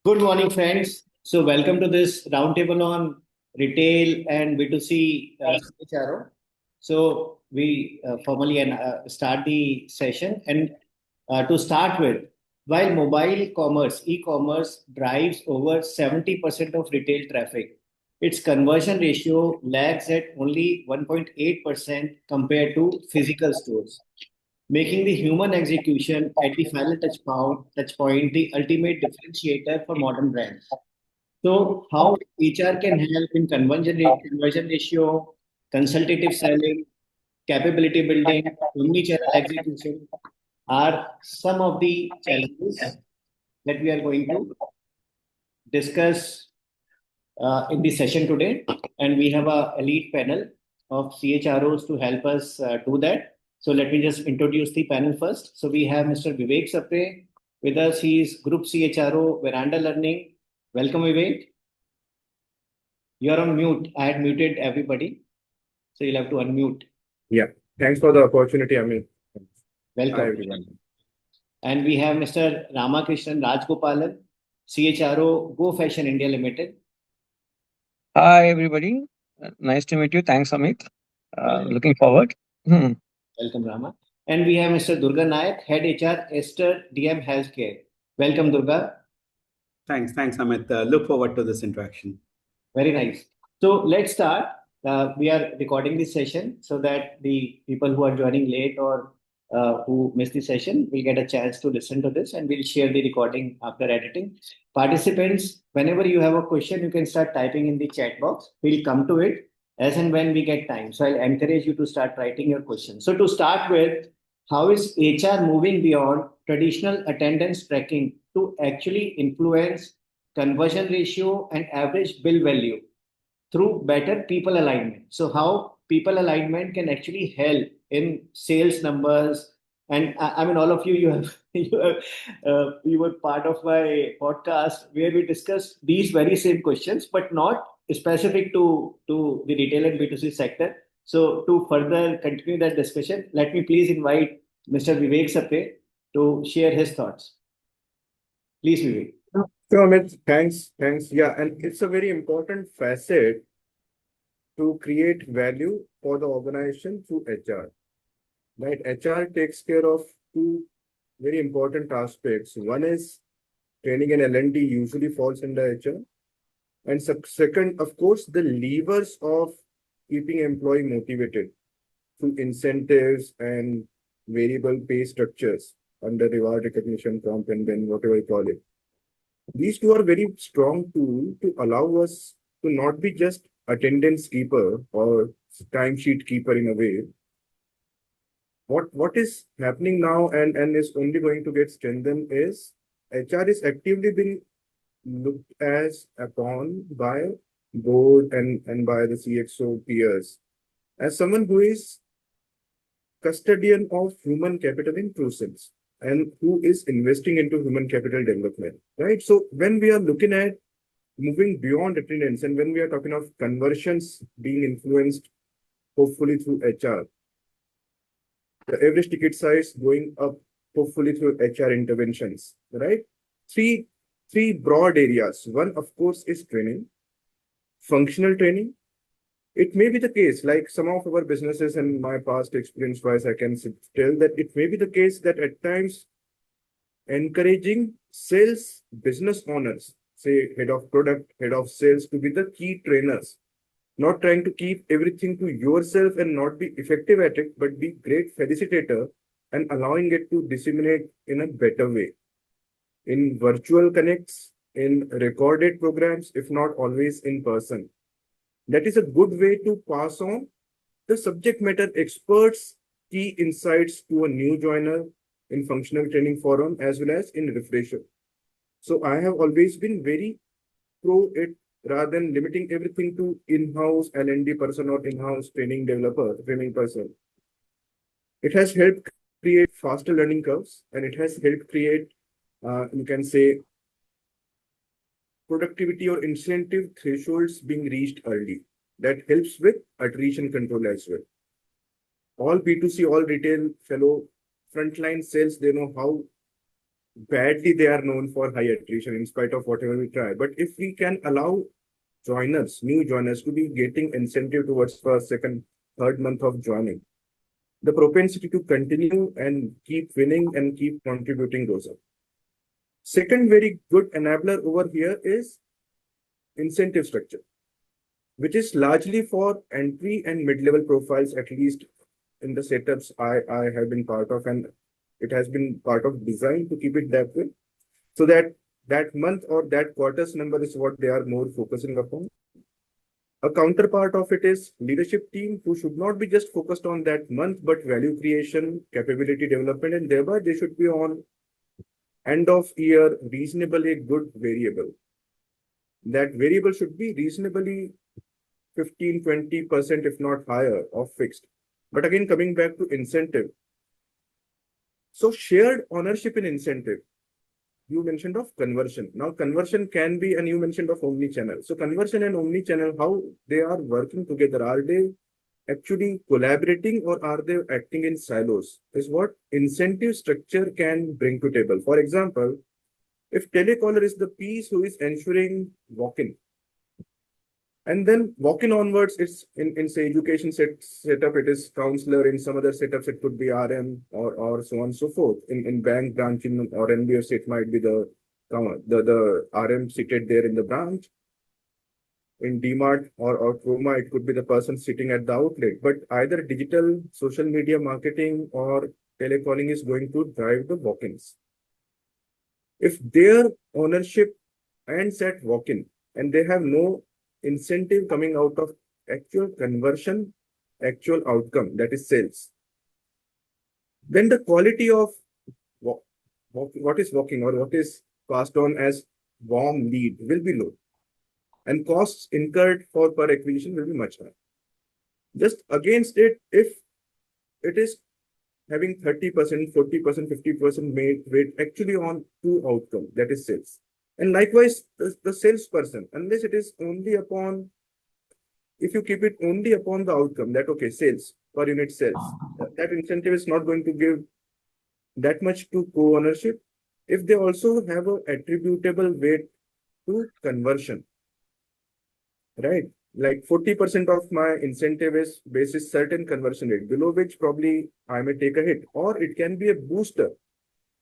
Good morning, friends. So, welcome to this roundtable on retail and B2C CHRO. So, we formally start the session. And to start with, while mobile commerce, e-commerce drives over 70% of retail traffic, its conversion ratio lags at only 1.8% compared to physical stores, making the human execution at the final touch point the ultimate differentiator for modern brands. So, how HR can help in conversion ratio, consultative selling, capability building, omnichannel execution are some of the challenges that we are going to discuss in the session today. And we have a elite panel of CHROs to help us do that. So let me just introduce the panel first. So we have Mr. Vivek Sapre with us. He is Group CHRO, Veranda Learning. Welcome, Vivek. You're on mute. I had muted everybody. So you'll have to unmute. Yeah, thanks for the opportunity, Amit. Hi, Welcome. everyone. And we have Mr. Ramakrishnan Rajgopalan, CHRO, Go Fashion India Limited. Hi, everybody. Nice to meet you. Thanks, Amit. Welcome. Looking forward. Welcome, Rama. And we have Mr. Durga Nayak, Head HR, Esther DM Healthcare. Welcome, Durga. Thanks, Amit. Look forward to this interaction. Very nice. So let's start. We are recording this session so that the people who are joining late or who missed the session will get a chance to listen to this, and we'll share the recording after editing. Participants, whenever you have a question, you can start typing in the chat box. We'll come to it as and when we get time. So I'll encourage you to start writing your questions. So to start with, how is HR moving beyond traditional attendance tracking to actually influence conversion ratio and average bill value through better people alignment? So how people alignment can actually help in sales numbers? And I mean, all of you, you have you were part of my podcast where we discussed these very same questions, but not specific to the retail and B2C sector. So to further continue that discussion, let me please invite Mr. Vivek Sapre to share his thoughts. Please, Vivek. So, Amit, thanks. Yeah, and it's a very important facet to create value for the organization through HR. Right? HR takes care of two very important aspects. One is training, and L&D usually falls under HR. And second, of course, the levers of keeping employee motivated through incentives and variable pay structures under reward recognition, comp, and then whatever you call it. These two are very strong tools to allow us to not be just attendance keeper or timesheet keeper in a way. What is happening now and is only going to get strengthened is HR is actively being looked as upon by board and by the CXO peers as someone who is custodian of human capital in true sense and who is investing into human capital development, right? So when we are looking at moving beyond attendance and when we are talking of conversions being influenced hopefully through HR, the average ticket size going up hopefully through HR interventions, right? Three broad areas. One, of course, is training, functional training. It may be the case, like some of our businesses and my past experience wise, I can tell that it may be the case that at times encouraging sales business owners, say head of product, head of sales, to be the key trainers, not trying to keep everything to yourself and not be effective at it, but be great facilitator and allowing it to disseminate in a better way. In virtual connects, in recorded programs, if not always in person. That is a good way to pass on the subject matter experts' key insights to a new joiner in functional training forum as well as in refresher. So I have always been very pro it rather than limiting everything to in-house L&D person or in-house training person. It has helped create faster learning curves and it has helped create, you can say, productivity or incentive thresholds being reached early. That helps with attrition control as well. All B2C, all retail fellow frontline sales, they know how badly they are known for high attrition in spite of whatever we try. But if we can allow joiners, new joiners, to be getting incentive towards first, second, third month of joining, the propensity to continue and keep winning and keep contributing goes up. Second very good enabler over here is incentive structure, which is largely for entry and mid-level profiles, at least in the setups I have been part of, and it has been part of design to keep it that way, so that that month or that quarter's number is what they are more focusing upon. A counterpart of it is leadership team, who should not be just focused on that month, but value creation, capability development, and thereby they should be on end of year reasonably good variable. That variable should be reasonably 15-20%, if not higher, of fixed. But again, coming back to incentive. So shared ownership in incentive. You mentioned of conversion. Now conversion can be, and you mentioned of omni-channel. So conversion and omni-channel, how they are working together. Are they actually collaborating or are they acting in silos? Is what incentive structure can bring to table. For example, if telecaller is the piece who is ensuring walk-in, and then walk-in onwards, it's in say education setup, it is counselor. In some other setups, it could be RM or so on and so forth. In bank branch or NBFC, it might be the RM seated there in the branch. In DMart or Chroma, it could be the person sitting at the outlet. But either digital, social media marketing or telecalling is going to drive the walk-ins. If their ownership ends at walk-in and they have no incentive coming out of actual conversion, actual outcome, that is sales, then the quality of what is walking or what is passed on as warm lead will be low, and costs incurred for per acquisition will be much higher. Just against it, if it is having 30%, 40%, 50% weight actually on two outcome, that is sales. And likewise, the salesperson, unless it is only upon, if you keep it only upon the outcome, that okay, sales, per unit sales, that incentive is not going to give that much to co-ownership. If they also have a attributable weight to conversion, right? Like 40% of my incentive is basis certain conversion rate, below which probably I may take a hit, or it can be a booster.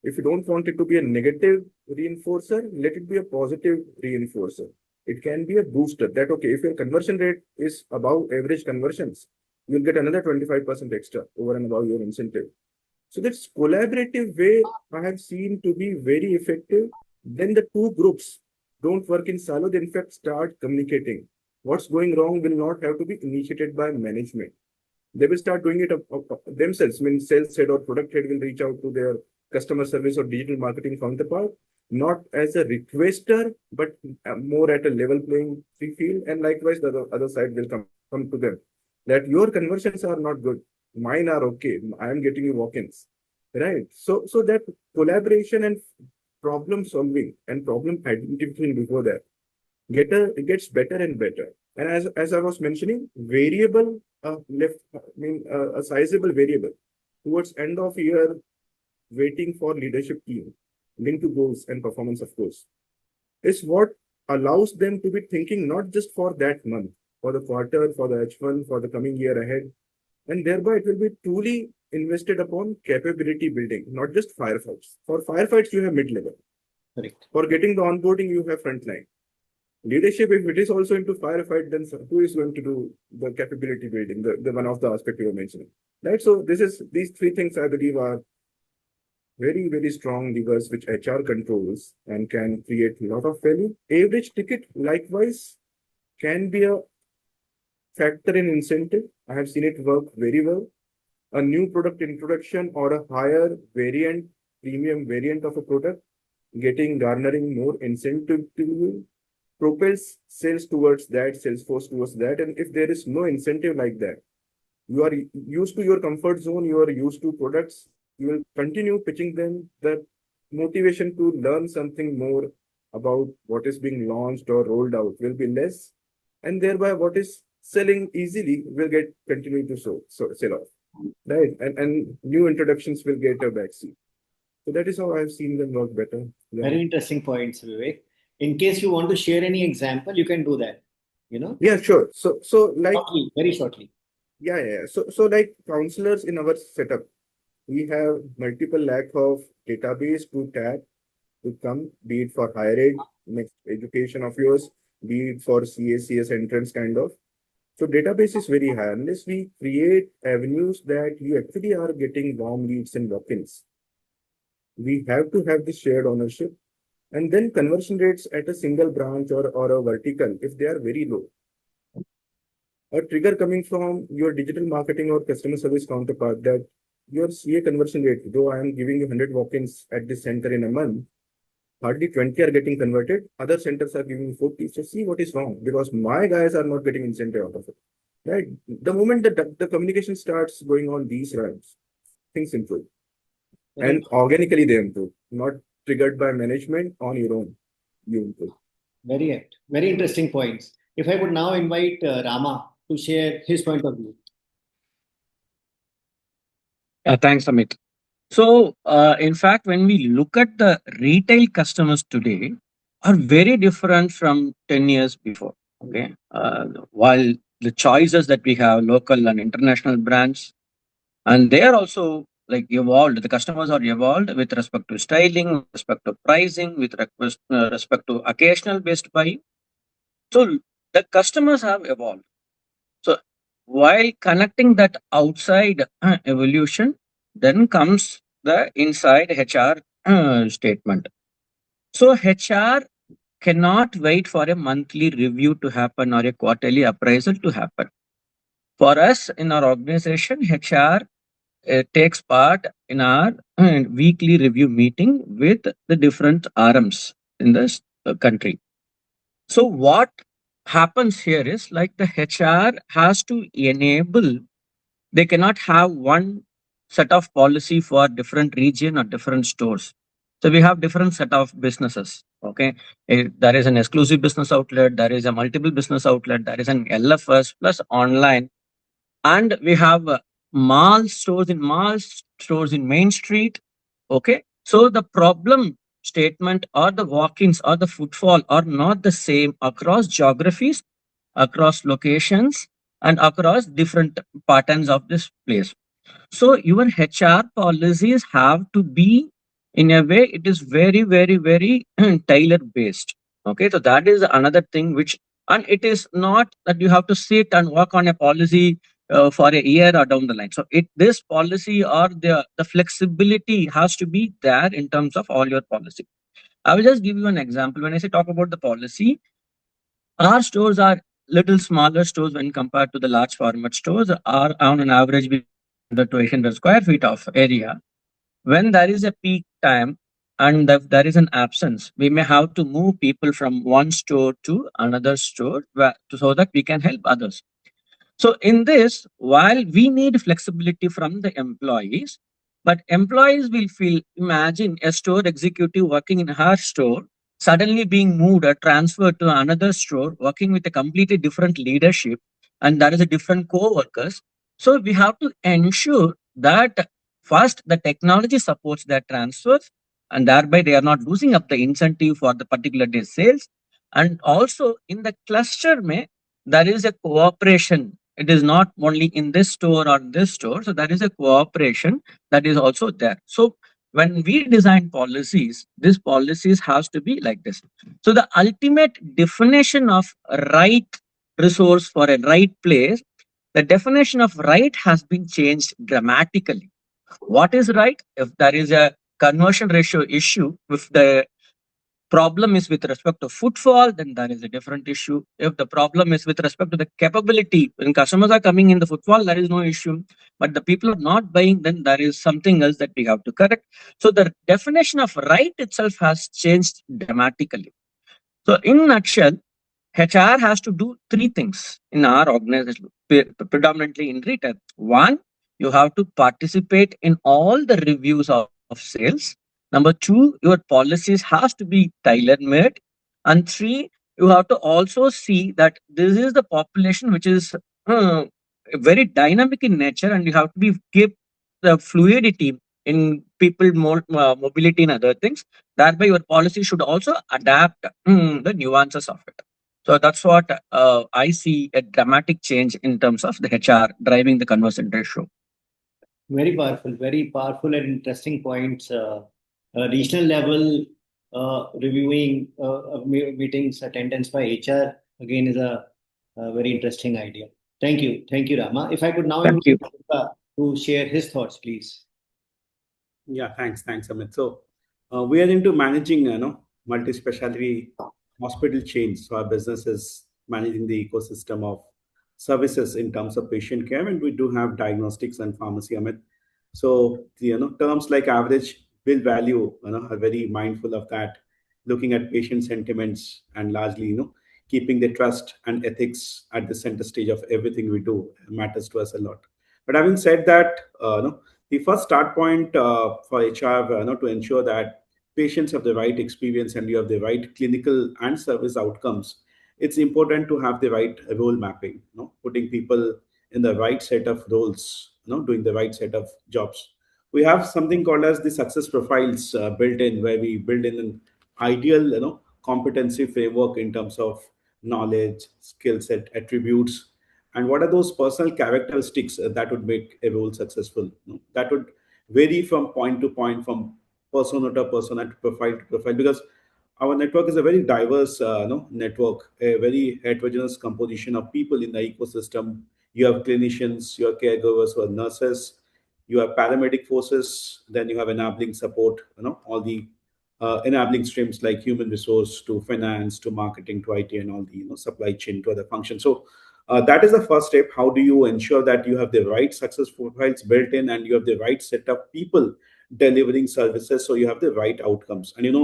If you don't want it to be a negative reinforcer, let it be a positive reinforcer. It can be a booster that, okay, if your conversion rate is above average conversions, you'll get another 25% extra over and above your incentive. So that's collaborative way I have seen to be very effective. Then the two groups don't work in silo, they in fact start communicating. What's going wrong will not have to be initiated by management. They will start doing it themselves. I mean, sales head or product head will reach out to their customer service or digital marketing counterpart, not as a requester, but more at a level playing field. And likewise, the other side will come to them that your conversions are not good. Mine are okay. I am getting you walk-ins, right? So that collaboration and problem solving and problem identification before that it gets better and better. And as I was mentioning, variable a sizable variable towards end of year, waiting for leadership team, linked to goals and performance, of course, is what allows them to be thinking not just for that month, for the quarter, for the H1, for the coming year ahead. And thereby it will be truly invested upon capability building, not just firefights. For firefights, you have mid-level. Correct. For getting the onboarding, you have frontline. Leadership, if it is also into firefight, then who is going to do the capability building, the one of the aspect you were mentioning, right? So these three things I believe are very, very strong levers which HR controls and can create a lot of value. Average ticket, likewise, can be a factor in incentive. I have seen it work very well. A new product introduction or a higher variant, premium variant of a product, garnering more incentive to you, propels sales towards that, sales force towards that. And if there is no incentive like that, you are used to your comfort zone, you are used to products, you will continue pitching them. The motivation to learn something more about what is being launched or rolled out will be less. And thereby what is selling easily will continue to sell off, right? And new introductions will get a backseat. So that is how I've seen them work better. Very interesting points, Vivek. In case you want to share any example, you can do that. Yeah, sure. So like Shortly, very shortly. yeah. So like counselors in our setup, we have multiple lack of database to tap to come, be it for higher ed, next education of yours, be it for CACS entrance kind of. So database is very high. Unless we create avenues that you actually are getting warm leads and walk-ins, we have to have this shared ownership. And then conversion rates at a single branch or a vertical, if they are very low, a trigger coming from your digital marketing or customer service counterpart that your CA conversion rate, though I am giving you 100 walk-ins at this center in a month, hardly 20 are getting converted. Other centers are giving 40. So see what is wrong because my guys are not getting incentive out of it. Right? The moment the communication starts going on these lines, things improve. And organically they improve, not triggered by management on your own. You improve. Very interesting points. If I would now invite Rama to share his point of view. Thanks, Amit. So, in fact, when we look at the retail customers today, are very different from 10 years before. Okay, while the choices that we have, local and international brands, and they are also like evolved. The customers are evolved with respect to styling, with respect to pricing, with respect to occasional based buying. So the customers have evolved. So while connecting that outside evolution, then comes the inside HR statement. So HR cannot wait for a monthly review to happen or a quarterly appraisal to happen. For us in our organization, HR takes part in our weekly review meeting with the different RMs in this country. So what happens here is like the HR has to enable, they cannot have one set of policy for different region or different stores. So we have different set of businesses. Okay. There is an exclusive business outlet, there is a multiple business outlet, there is an LFS plus online, and we have mall stores in Main Street. Okay. So the problem statement or the walk-ins or the footfall are not the same across geographies, across locations, and across different patterns of this place. So your HR policies have to be in a way it is very tailor based. Okay, so that is another thing which, and it is not that you have to sit and work on a policy for a year or down the line. So this policy or the flexibility has to be there in terms of all your policy. I will just give you an example. When I say talk about the policy, our stores are little smaller stores when compared to the large format stores. Are on an average we 100 to 800 square feet of area. When there is a peak time and there is an absence, we may have to move people from one store to another store so that we can help others. So in this, while we need flexibility from the employees, but employees will feel, imagine a store executive working in her store, suddenly being moved or transferred to another store, working with a completely different leadership, and there is a different co-workers. So we have to ensure that first the technology supports their transfers, and thereby they are not losing up the incentive for the particular day sales. And also in the cluster, there is a cooperation. It is not only in this store or this store. So there is a cooperation that is also there. So when we design policies, these policies has to be like this. So the ultimate definition of right resource for a right place, the definition of right has been changed dramatically. What is right? If there is a conversion ratio issue, if the problem is with respect to footfall, then that is a different issue. If the problem is with respect to the capability, when customers are coming in the footfall, there is no issue. But the people are not buying, then there is something else that we have to correct. So the definition of right itself has changed dramatically. So in a nutshell, HR has to do three things in our organization, predominantly in retail. One, you have to participate in all the reviews of sales. Number two, your policies has to be tailor-made. And three, you have to also see that this is the population which is very dynamic in nature, and you have to give the fluidity in people more mobility and other things. Thereby, your policy should also adapt the nuances of it. So that's what I see a dramatic change in terms of the HR driving the conversion ratio. Very powerful and interesting points. Regional level reviewing meetings attendance by HR again is a very interesting idea. Thank you, Rama. If I could now Thank you. invite Deepa to share his thoughts, please. Yeah, thanks, Amit. So we are into managing, multi-specialty hospital chains. So our business is managing the ecosystem of services in terms of patient care, and we do have diagnostics and pharmacy, Amit. So terms like average bill value, are very mindful of that, looking at patient sentiments and largely, keeping the trust and ethics at the center stage of everything we do matters to us a lot. But having said that, the first start point for HR, to ensure that patients have the right experience and you have the right clinical and service outcomes, it's important to have the right role mapping, putting people in the right set of roles, doing the right set of jobs. We have something called as the success profiles built in, where we build in an ideal, competency framework in terms of knowledge, skill set, attributes, and what are those personal characteristics that would make a role successful. That would vary from point to point, from persona to persona, to profile, because our network is a very diverse network, a very heterogeneous composition of people in the ecosystem. You have clinicians, you have caregivers, you have nurses, you have paramedic forces, then you have enabling support, all the enabling streams like human resource to finance to marketing to IT and all the supply chain to other functions. So that is the first step. How do you ensure that you have the right success profiles built in and you have the right set of people delivering services, so you have the right outcomes? And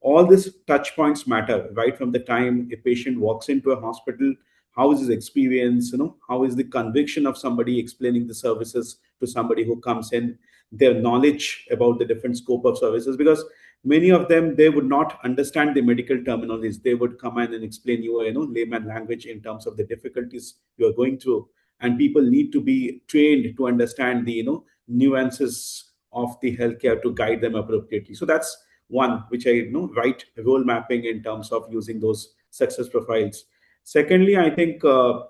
all these touch points matter right from the time a patient walks into a hospital. How is his experience? How is the conviction of somebody explaining the services to somebody who comes in? Their knowledge about the different scope of services, because many of them, they would not understand the medical terminologies. They would come in and explain you layman language in terms of the difficulties you are going through, and people need to be trained to understand the nuances of the healthcare to guide them appropriately. So that's one which I write role mapping in terms of using those success profiles. Secondly, I think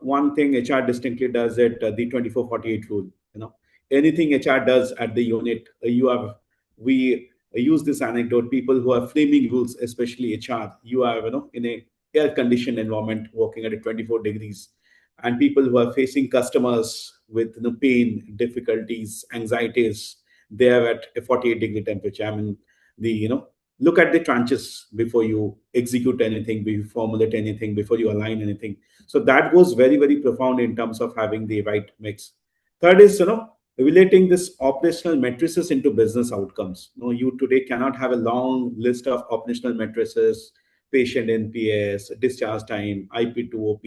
one thing HR distinctly does it, the 24/48 rule. Anything HR does at the unit, we use this anecdote. People who are framing rules, especially HR, you are in a air conditioned environment working at a 24 degrees, and people who are facing customers with pain, difficulties, anxieties, they are at a 48-degree temperature. I mean, the look at the tranches before you execute anything, before you formulate anything, before you align anything. So that goes very, very profound in terms of having the right mix. Third is relating this operational matrices into business outcomes. You today cannot have a long list of operational matrices: patient NPS, discharge time, IP to OP,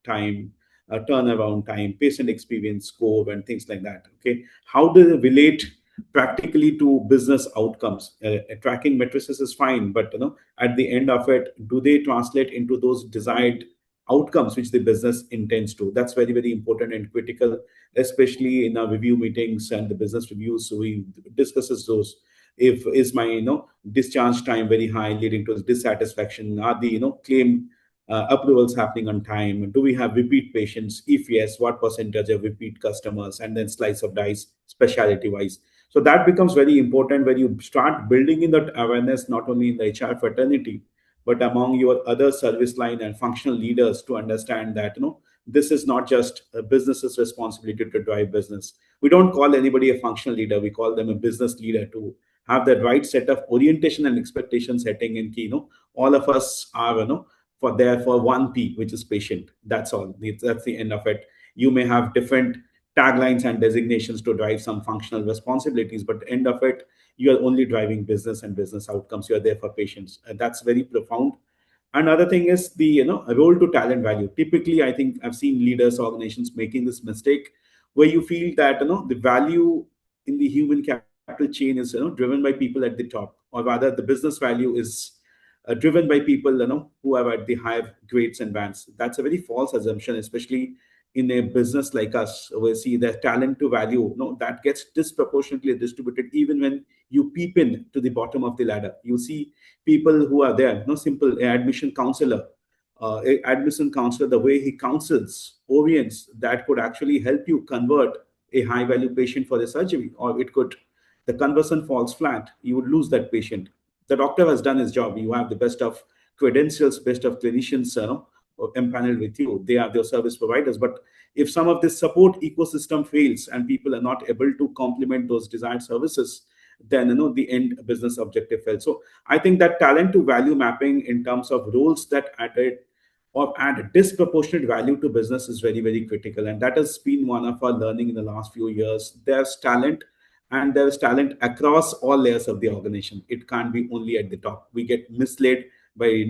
time, turnaround time, patient experience score, and things like that. Okay, how do they relate practically to business outcomes? Tracking matrices is fine, but at the end of it, do they translate into those desired outcomes which the business intends to? That's very, very important and critical, especially in our review meetings and the business reviews. So we discusses those. If is my discharge time very high, leading to dissatisfaction? Are the claim approvals happening on time? Do we have repeat patients? If yes, what percentage of repeat customers? And then slice of dice specialty wise. So that becomes very important when you start building in that awareness, not only in the HR fraternity, but among your other service line and functional leaders, to understand that this is not just a business's responsibility to drive business. We don't call anybody a functional leader, we call them a business leader, to have the right set of orientation and expectation setting. And all of us are for one P, which is patient. That's all. That's the end of it. You may have different taglines and designations to drive some functional responsibilities, but end of it, you are only driving business and business outcomes. You are there for patients, and that's very profound. Another thing is the role to talent value. Typically, I think I've seen leaders, organizations making this mistake, where you feel that the value in the human capital chain is driven by people at the top, or rather the business value is driven by people who are at the higher grades and bands. That's a very false assumption, especially in a business like us, we see the talent to value, that gets disproportionately distributed. Even when you peep in to the bottom of the ladder, you see people who are there, simple admission counselor. Admission counselor, the way he counsels, orients, that could actually help you convert a high value patient for the surgery, or it could, the conversion falls flat, you would lose that patient. The doctor has done his job. You have the best of credentials, best of clinicians, empaneled with you. They are their service providers. But if some of this support ecosystem fails and people are not able to complement those desired services, then the end business objective fails. So I think that talent to value mapping in terms of roles that added or add disproportionate value to business is very, very critical. And that has been one of our learning in the last few years. There's talent, and there's talent across all layers of the organization. It can't be only at the top. We get misled by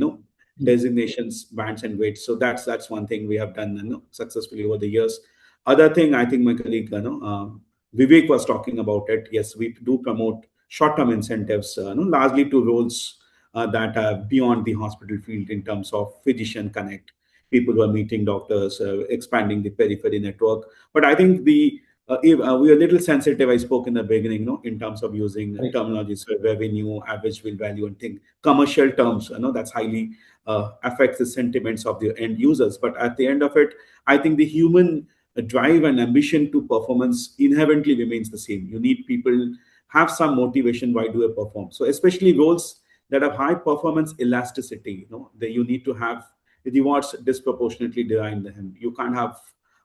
designations, bands, and weights. So that's one thing we have done successfully over the years. Other thing, I think my colleague Vivek was talking about it. Yes, we do promote short-term incentives, largely to roles that are beyond the hospital field, in terms of physician connect, people who are meeting doctors, expanding the periphery network. But I think we are a little sensitive. I spoke in the beginning, in terms of using terminologies, so revenue, average bill value, and thing, commercial terms. That's highly affects the sentiments of the end users. But at the end of it, I think the human drive and ambition to performance inherently remains the same. You need people have some motivation. Why do I perform? So especially roles that have high performance elasticity, that you need to have rewards disproportionately derived them. You can't have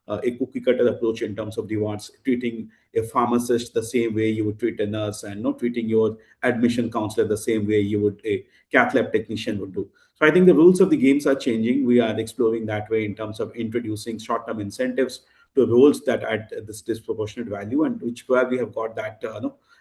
a cookie cutter approach in terms of rewards, treating a pharmacist the same way you would treat a nurse, and not treating your admission counselor the same way you would a cath lab technician would do. So I think the rules of the games are changing. We are exploring that way in terms of introducing short-term incentives to roles that add this disproportionate value, and which where we have got that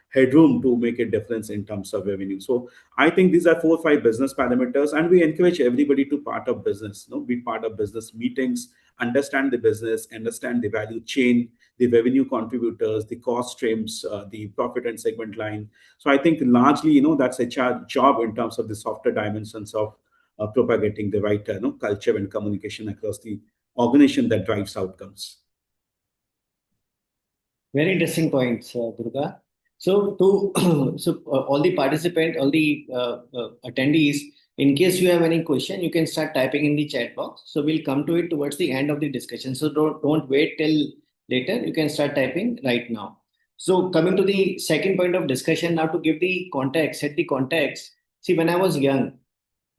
headroom to make a difference in terms of revenue. So I think these are 4 or 5 business parameters, and we encourage everybody to part of business, be part of business meetings, understand the business, understand the value chain, the revenue contributors, the cost streams, the profit and segment line. So I think largely, that's a job in terms of the softer dimensions of propagating the right culture and communication across the organization that drives outcomes. Very interesting points, Durga. So all the participants, all the attendees, in case you have any question, you can start typing in the chat box. So we'll come to it towards the end of the discussion. So don't wait till later. You can start typing right now. So coming to the second point of discussion now, to give the context, set the context. See, when I was young,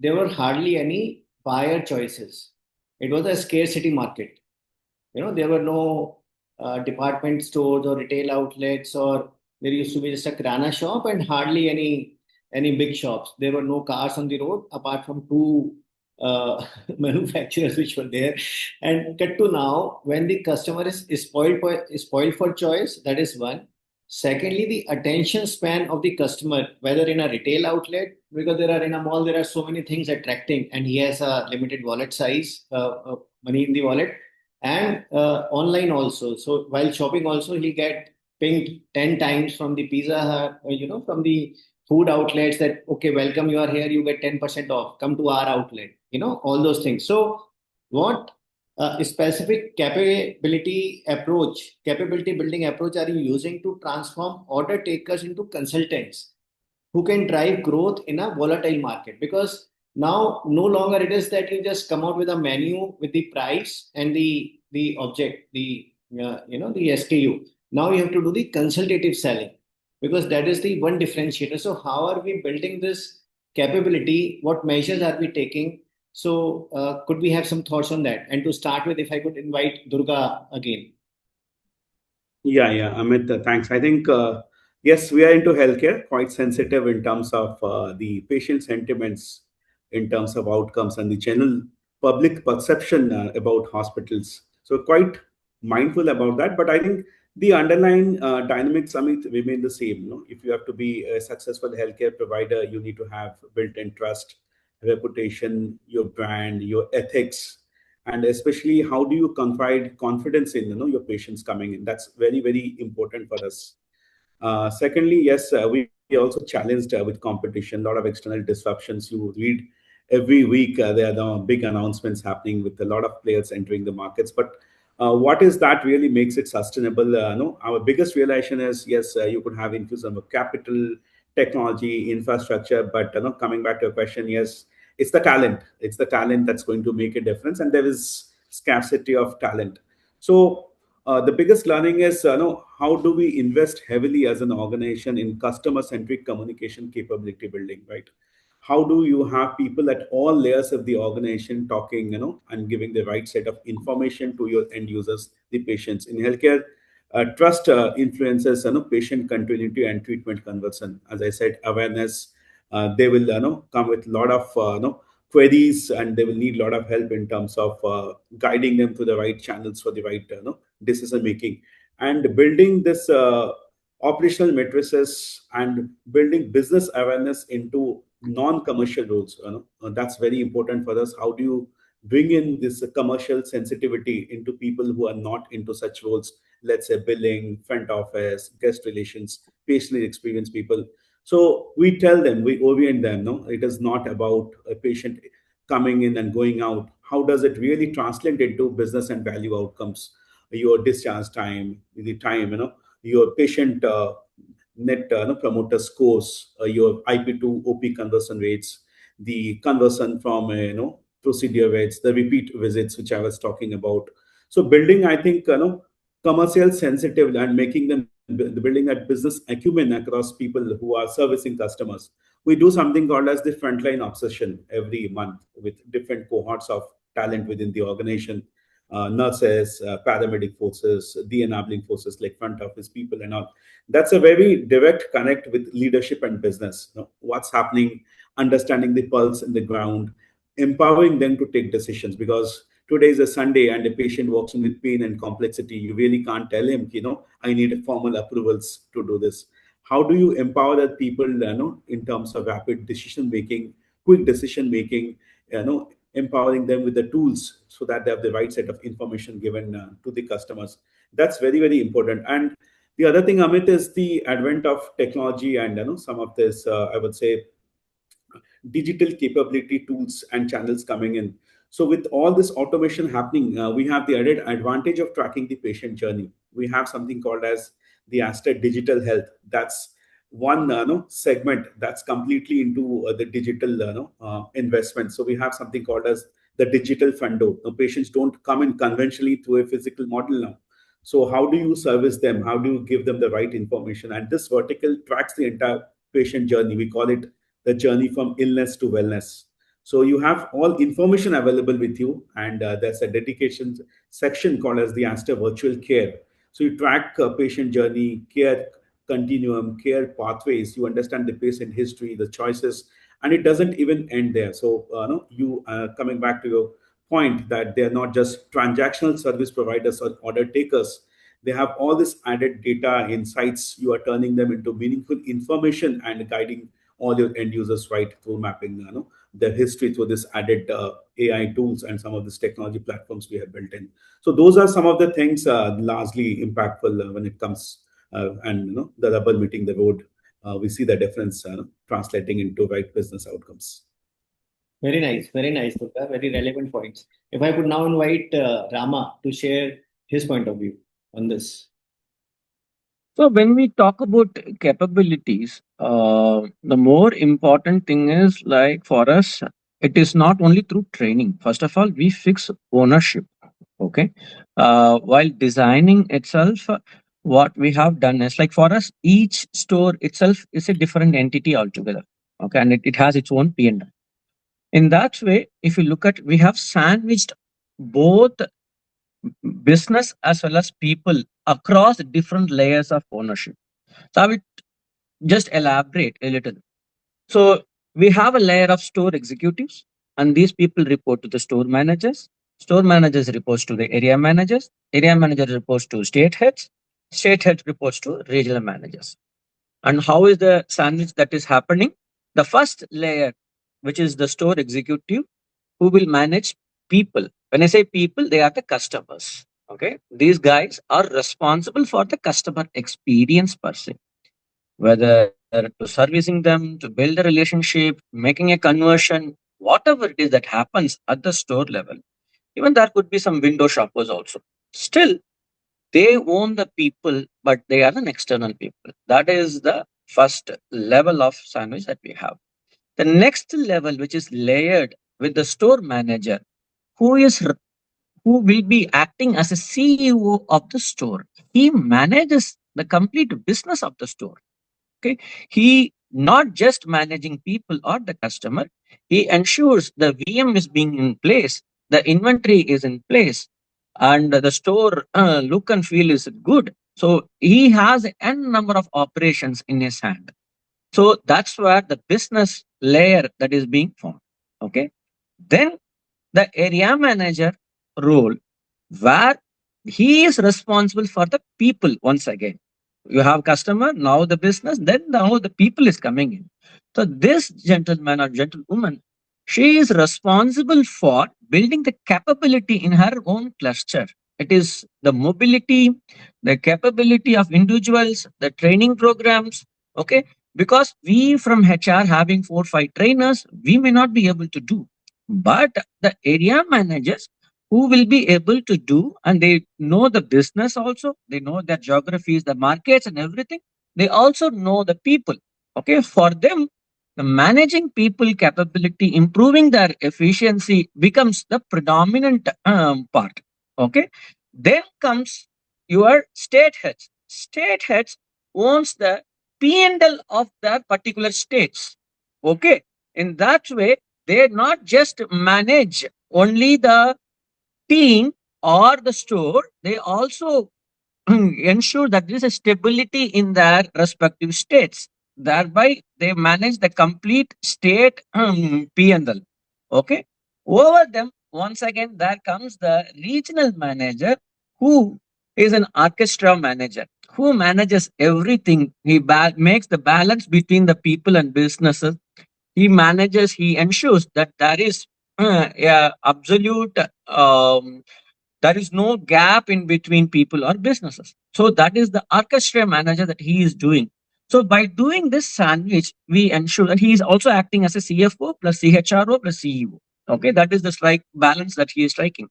there were hardly any buyer choices. It was a scarcity market. There were no department stores or retail outlets, or there used to be just a kirana shop and hardly any big shops. There were no cars on the road apart from 2 manufacturers which were there. And cut to now, when the customer is spoiled for choice, that is one. Secondly, the attention span of the customer, whether in a retail outlet, because in a mall, there are so many things attracting, and he has a limited wallet size, money in the wallet, and online also. So while shopping also, he'll get pinged 10 times from the Pizza Hut, from the food outlets that, okay, welcome, you are here, you get 10% off, come to our outlet, all those things. So what specific capability building approach are you using to transform order takers into consultants who can drive growth in a volatile market? Because now no longer it is that you just come out with a menu with the price and the object, the SKU. Now you have to do the consultative selling, because that is the one differentiator. So how are we building this capability? What measures are we taking? So could we have some thoughts on that? And to start with, if I could invite Durga again. Yeah, Amit, thanks. I think, yes, we are into healthcare, quite sensitive in terms of the patient sentiments, in terms of outcomes, and the general public perception about hospitals. So quite mindful about that. But I think the underlying dynamics, Amit, remain the same. If you have to be a successful healthcare provider, you need to have built-in trust, reputation, your brand, your ethics, and especially how do you confide confidence in your patients coming in. That's very, very important for us. Secondly, yes, we also challenged with competition, a lot of external disruptions. You read every week there are big announcements happening with a lot of players entering the markets. But what is that really makes it sustainable? No, our biggest realization is yes, you could have infusion of capital, technology, infrastructure, but coming back to your question, yes, it's the talent. It's the talent that's going to make a difference, and there is scarcity of talent. So the biggest learning is how do we invest heavily as an organization in customer-centric communication capability building, right? How do you have people at all layers of the organization talking, and giving the right set of information to your end users, the patients in healthcare? Trust influences patient continuity and treatment conversion. As I said, awareness, they will come with a lot of queries, and they will need a lot of help in terms of guiding them to the right channels for the right decision making, and building this operational matrices and building business awareness into non-commercial roles. That's very important for us. How do you bring in this commercial sensitivity into people who are not into such roles? Let's say billing, front office, guest relations, patient experience people. So we tell them, we orient them. No, it is not about a patient coming in and going out. How does it really translate into business and value outcomes? Your discharge time, the time, your patient net promoter scores, your IP to OP conversion rates, the conversion from procedure rates, the repeat visits which I was talking about. So building, I think, commercial sensitive and making them building that business acumen across people who are servicing customers. We do something called as the frontline obsession every month with different cohorts of talent within the organization, nurses, paramedic forces, the enabling forces like front office people and all. That's a very direct connect with leadership and business. What's happening, understanding the pulse in the ground, empowering them to take decisions. Because today is a Sunday and a patient walks in with pain and complexity, you really can't tell him, I need formal approvals to do this. How do you empower that people, in terms of rapid decision making, quick decision making, empowering them with the tools so that they have the right set of information given to the customers? That's very, very important. And the other thing, Amit, is the advent of technology and some of this, I would say, digital capability tools and channels coming in. So with all this automation happening, we have the added advantage of tracking the patient journey. We have something called as the Aster Digital Health. That's one segment that's completely into the digital investment. So we have something called as the digital fundo. Now, patients don't come in conventionally through a physical model now. So how do you service them? How do you give them the right information? And this vertical tracks the entire patient journey. We call it the journey from illness to wellness. So you have all information available with you, and there's a dedication section called as the Aster Virtual Care. So you track patient journey, care continuum, care pathways. You understand the patient history, the choices, and it doesn't even end there. So no, you coming back to your point that they're not just transactional service providers or order takers. They have all this added data insights. You are turning them into meaningful information and guiding all your end users right through mapping their history through this added AI tools and some of these technology platforms we have built in. So those are some of the things largely impactful when it comes and the rubber meeting the road. We see the difference translating into right business outcomes. Very nice, Durga. Very relevant points. If I could now invite Rama to share his point of view on this. So when we talk about capabilities, the more important thing is like for us, it is not only through training. First of all, we fix ownership. Okay, while designing itself, what we have done is like for us, each store itself is a different entity altogether. Okay, and it has its own P&L. In that way, if you look at, we have sandwiched both business as well as people across different layers of ownership. So I will just elaborate a little. So we have a layer of store executives, and these people report to the store managers. Store managers reports to the area managers. Area manager reports to state heads. State heads reports to regional managers. And how is the sandwich that is happening? The first layer, which is the store executive, who will manage people. When I say people, they are the customers. Okay, these guys are responsible for the customer experience per se, whether to servicing them, to build a relationship, making a conversion, whatever it is that happens at the store level. Even there could be some window shoppers also. Still, they own the people, but they are an external people. That is the first level of sandwich that we have. The next level, which is layered with the store manager, who is who will be acting as a CEO of the store. He manages the complete business of the store. Okay, he not just managing people or the customer. He ensures the VM is being in place, the inventory is in place, and the store look and feel is good. So he has n number of operations in his hand. So that's where the business layer that is being formed. Okay, then the area manager role, where he is responsible for the people once again. You have customer, now the business, then now the people is coming in. So this gentleman or gentlewoman, she is responsible for building the capability in her own cluster. It is the mobility, the capability of individuals, the training programs. Okay, because we from HR having 4 5 trainers, we may not be able to do, but the area managers who will be able to do, and they know the business also, they know their geographies, the markets and everything, they also know the people. Okay, for them, the managing people capability, improving their efficiency becomes the predominant part. Okay, then comes your state heads. State heads owns the P&L of their particular states. Okay, in that way, they not just manage only the team or the store, they also ensure that there is a stability in their respective states. Thereby, they manage the complete state P&L. Okay. Over them, once again, there comes the regional manager, who is an orchestra manager, who manages everything. He makes the balance between the people and businesses. He manages, he ensures that there is absolute there is no gap in between people or businesses. So that is the orchestra manager that he is doing. So by doing this sandwich, we ensure that he is also acting as a CFO plus CHRO plus CEO. Okay, that is the strike balance that he is striking.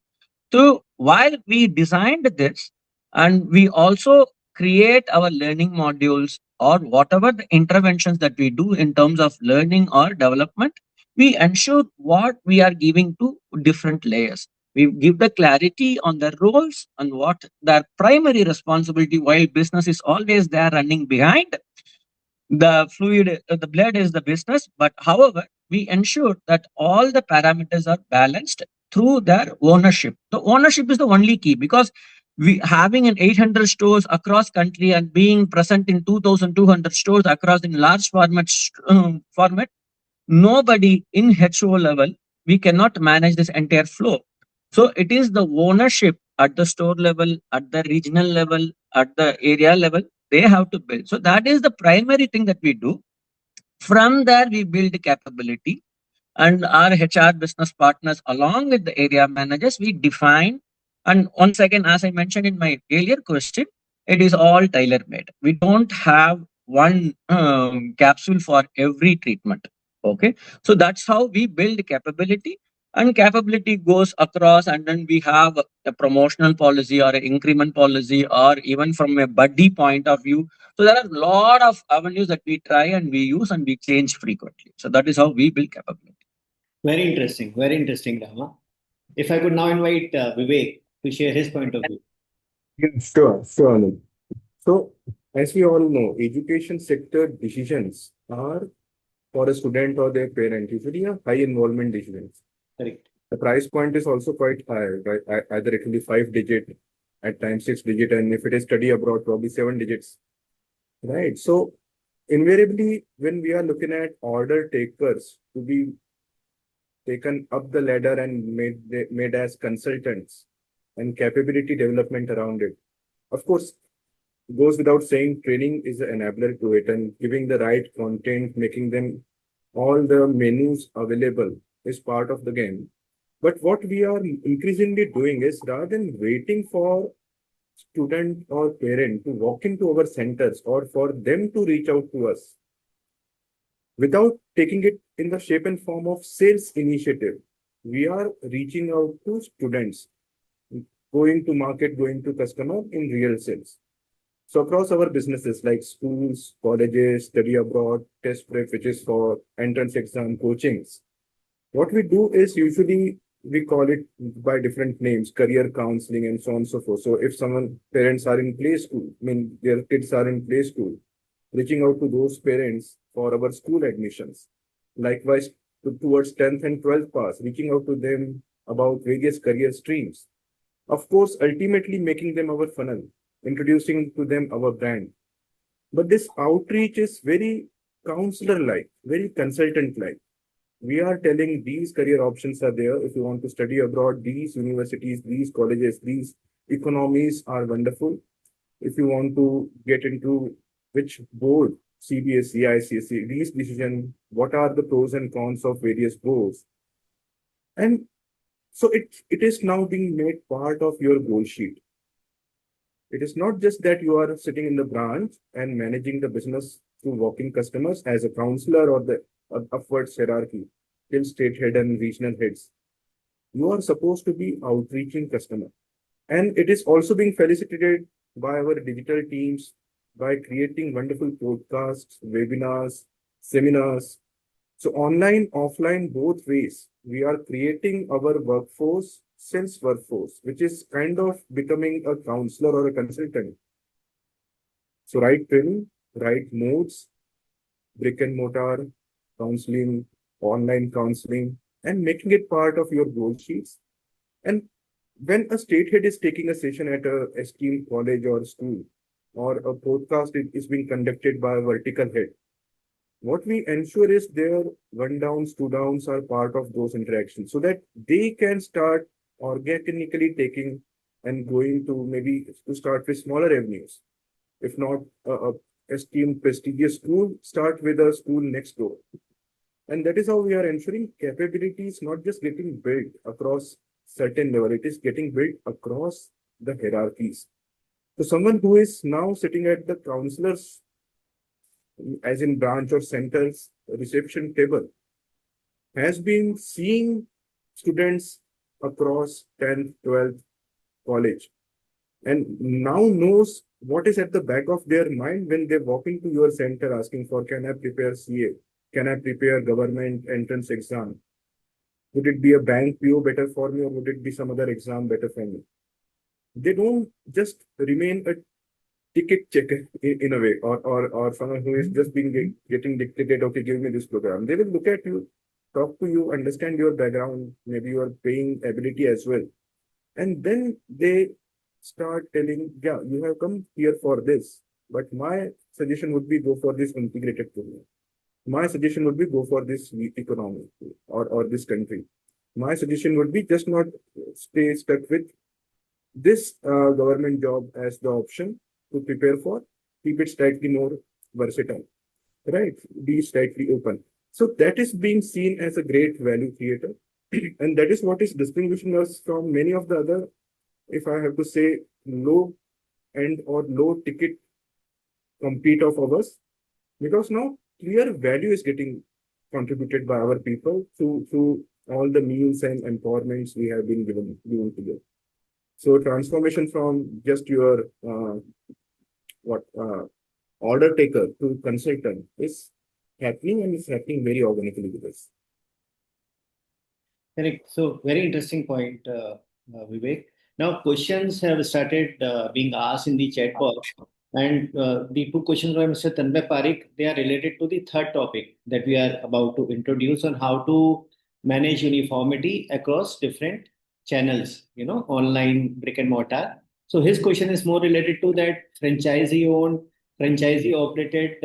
So while we designed this, and we also create our learning modules or whatever the interventions that we do in terms of learning or development, we ensure what we are giving to different layers. We give the clarity on their roles and what their primary responsibility, while business is always there running behind. The fluid, the blood is the business, but however, we ensure that all the parameters are balanced through their ownership. The ownership is the only key, because we having an 800 stores across country and being present in 2,200 stores across in large format, nobody in HO level, we cannot manage this entire flow. So it is the ownership at the store level, at the regional level, at the area level, they have to build. So that is the primary thing that we do. From there, we build capability, and our HR business partners, along with the area managers, we define. And once again, as I mentioned in my earlier question, it is all tailor made. We don't have one capsule for every treatment. Okay, so that's how we build capability, and capability goes across, and then we have a promotional policy or an increment policy, or even from a buddy point of view. So there are a lot of avenues that we try and we use and we change frequently. So that is how we build capability. Very interesting, Rama. If I could now invite Vivek to share his point of view. Yeah, sure, Anuj. So, as we all know, education sector decisions are for a student or their parent usually a high involvement decisions. Correct. The price point is also quite high, right? Either it will be 5 digit, at times 6 digit, and if it is study abroad, probably 7 digits, right? So, invariably, when we are looking at order takers to be taken up the ladder and made as consultants and capability development around it. Of course, goes without saying, training is an enabler to it, and giving the right content, making them all the menus available is part of the game. But what we are increasingly doing is, rather than waiting for student or parent to walk into our centers or for them to reach out to us, without taking it in the shape and form of sales initiative, we are reaching out to students. going to market, going to customer in real sales. So across our businesses like schools, colleges, study abroad, test prep, which is for entrance exam coachings, what we do is usually we call it by different names, career counseling and so on and so forth. So if someone parents are in play school, I mean their kids are in play school, reaching out to those parents for our school admissions. Likewise, towards 10th and 12th pass, reaching out to them about various career streams. Of course, ultimately making them our funnel, introducing to them our brand. But this outreach is very counselor-like, very consultant-like. We are telling these career options are there. If you want to study abroad, these universities, these colleges, these economies are wonderful. If you want to get into which board, CBSE, ICSE, these decisions, what are the pros and cons of various boards? And so it is now being made part of your goal sheet. It is not just that you are sitting in the branch and managing the business through walking customers as a counselor or the upwards hierarchy till state head and regional heads. You are supposed to be outreaching customer. And it is also being facilitated by our digital teams by creating wonderful podcasts, webinars, seminars. So online, offline, both ways, we are creating our workforce, sales workforce, which is kind of becoming a counselor or a consultant. So right training, right modes, brick and mortar, counseling, online counseling, and making it part of your goal sheets. And when a state head is taking a session at a esteemed college or school, or a podcast is being conducted by a vertical head, what we ensure is their one downs, two downs are part of those interactions so that they can start organically taking and going to maybe to start with smaller avenues. If not a esteemed prestigious school, start with a school next door. And that is how we are ensuring capabilities not just getting built across certain level, it is getting built across the hierarchies. So someone who is now sitting at the counselor's, as in branch or center's reception table, has been seeing students across 10th, 12th college, and now knows what is at the back of their mind when they walk into your center asking for, can I prepare CA? Can I prepare government entrance exam? Would it be a bank PO better for me or would it be some other exam better for me? They don't just remain a ticket checker in a way, or someone who is just being getting dictated, okay, give me this program. They will look at you, talk to you, understand your background, maybe your paying ability as well. And then they start telling, yeah, you have come here for this, but my suggestion would be go for this integrated program. My suggestion would be go for this economy or this country. My suggestion would be just not stay stuck with this government job as the option to prepare for. Keep it slightly more versatile, right? Be slightly open. So that is being seen as a great value creator. And that is what is distinguishing us from many of the other, if I have to say, low end or low ticket compete of ours, because now clear value is getting contributed by our people through all the means and empowerments we have been given to them. So transformation from just your order taker to consultant is happening, and it's happening very organically with us. Correct. So very interesting point, Vivek. Now questions have started being asked in the chat box, and the two questions by Mr. Tanmay Parikh, they are related to the third topic that we are about to introduce on how to manage uniformity across different channels, online, brick and mortar. So his question is more related to that franchisee owned, franchisee operated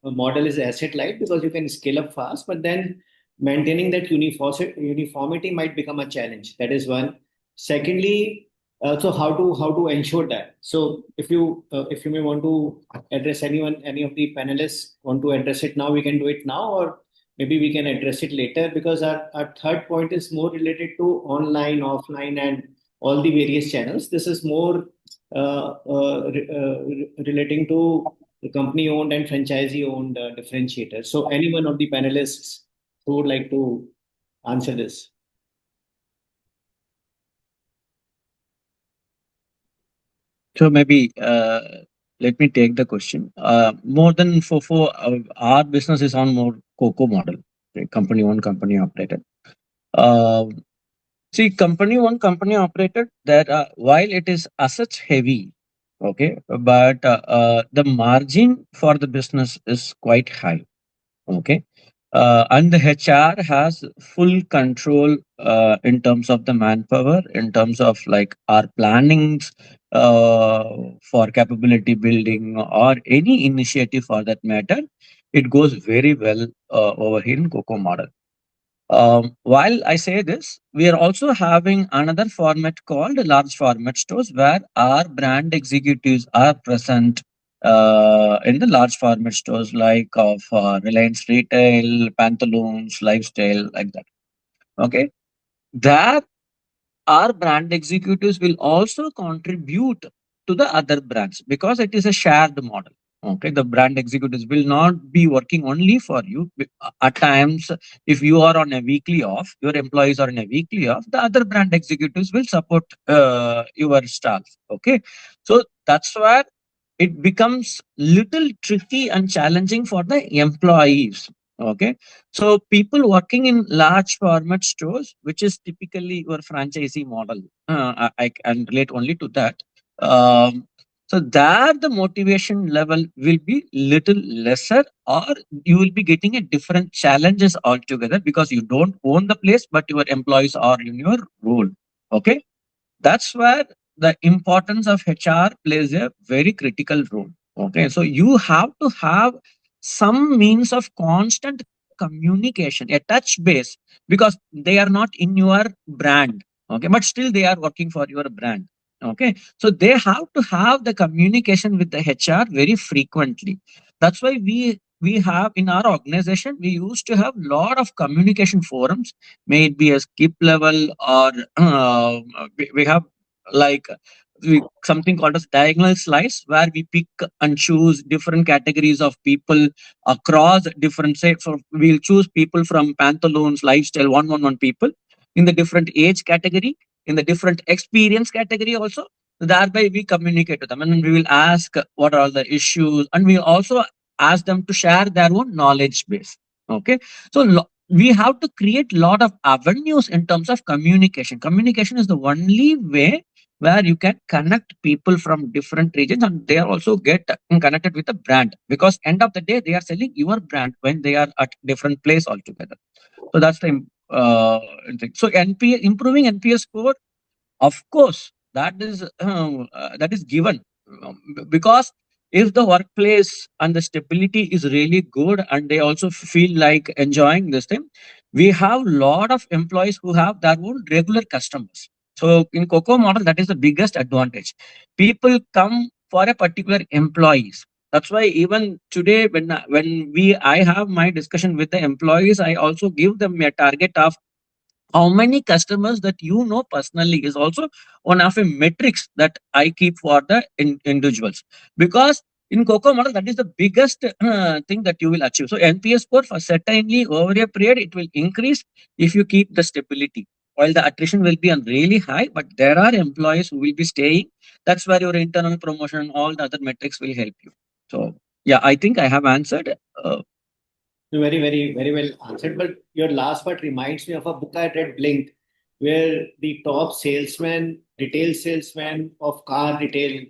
model is asset light because you can scale up fast, but then maintaining that uniformity might become a challenge. That is one. Secondly, so how to ensure that? So if you may want to address any of the panelists want to address it now, we can do it now, or maybe we can address it later, because our third point is more related to online, offline, and all the various channels. This is more relating to the company owned and franchisee owned differentiators. So any one of the panelists who would like to answer this? So maybe let me take the question. More than for our business is on more COCO model, okay? Company owned, company operated. Uh, See, company owned, company operated. That while it is assets heavy, okay, but the margin for the business is quite high. Okay. And the HR has full control in terms of the manpower, in terms of like our plannings uh, for capability building or any initiative for that matter. It goes very well over here in COCO model. While I say this, we are also having another format called large format stores where our brand executives are present in the large format stores like of Reliance Retail, Pantaloons, Lifestyle, like that. Okay. There our brand executives will also contribute to the other brands because it is a shared model. Okay, the brand executives will not be working only for you. At times, if you are on a weekly off, your employees are on a weekly off, the other brand executives will support your staff. Okay, so that's where it becomes little tricky and challenging for the employees. Okay, so people working in large format stores, which is typically your franchisee model, I can relate only to that. So there the motivation level will be little lesser, or you will be getting a different challenges altogether because you don't own the place, but your employees are in your role. Okay, that's where the importance of HR plays a very critical role. Okay, so you have to have some means of constant communication, a touch base, because they are not in your brand. Okay, but still they are working for your brand. Okay, so they have to have the communication with the HR very frequently. That's why we have in our organization, we used to have lot of communication forums, may it be a skip level or we have like something called as diagonal slice where we pick and choose different categories of people across different, say for we'll choose people from Pantaloons, Lifestyle, 111 people in the different age category, in the different experience category also. Thereby we communicate to them and we will ask what are the issues, and we also ask them to share their own knowledge base. Okay, so we have to create lot of avenues in terms of communication. Communication is the only way where you can connect people from different regions and they also get connected with the brand, because end of the day they are selling your brand when they are at different place altogether. So that's the thing. So improving NPS score, of course, that is given. Because if the workplace and the stability is really good and they also feel like enjoying this thing, we have lot of employees who have their own regular customers. So in COCO model, that is the biggest advantage. People come for a particular employees. That's why even today, when I have my discussion with the employees, I also give them a target of how many customers that you know personally is also one of a metrics that I keep for the individuals. Because in COCO model, that is the biggest thing that you will achieve. So NPS score for certainly over a period, it will increase if you keep the stability. While the attrition will be on really high, but there are employees who will be staying. That's where your internal promotion, all the other metrics will help you. So yeah, I think I have answered. Very, very, very well answered. But your last part reminds me of a book I read, Blink, where the top salesman, retail salesman of car retail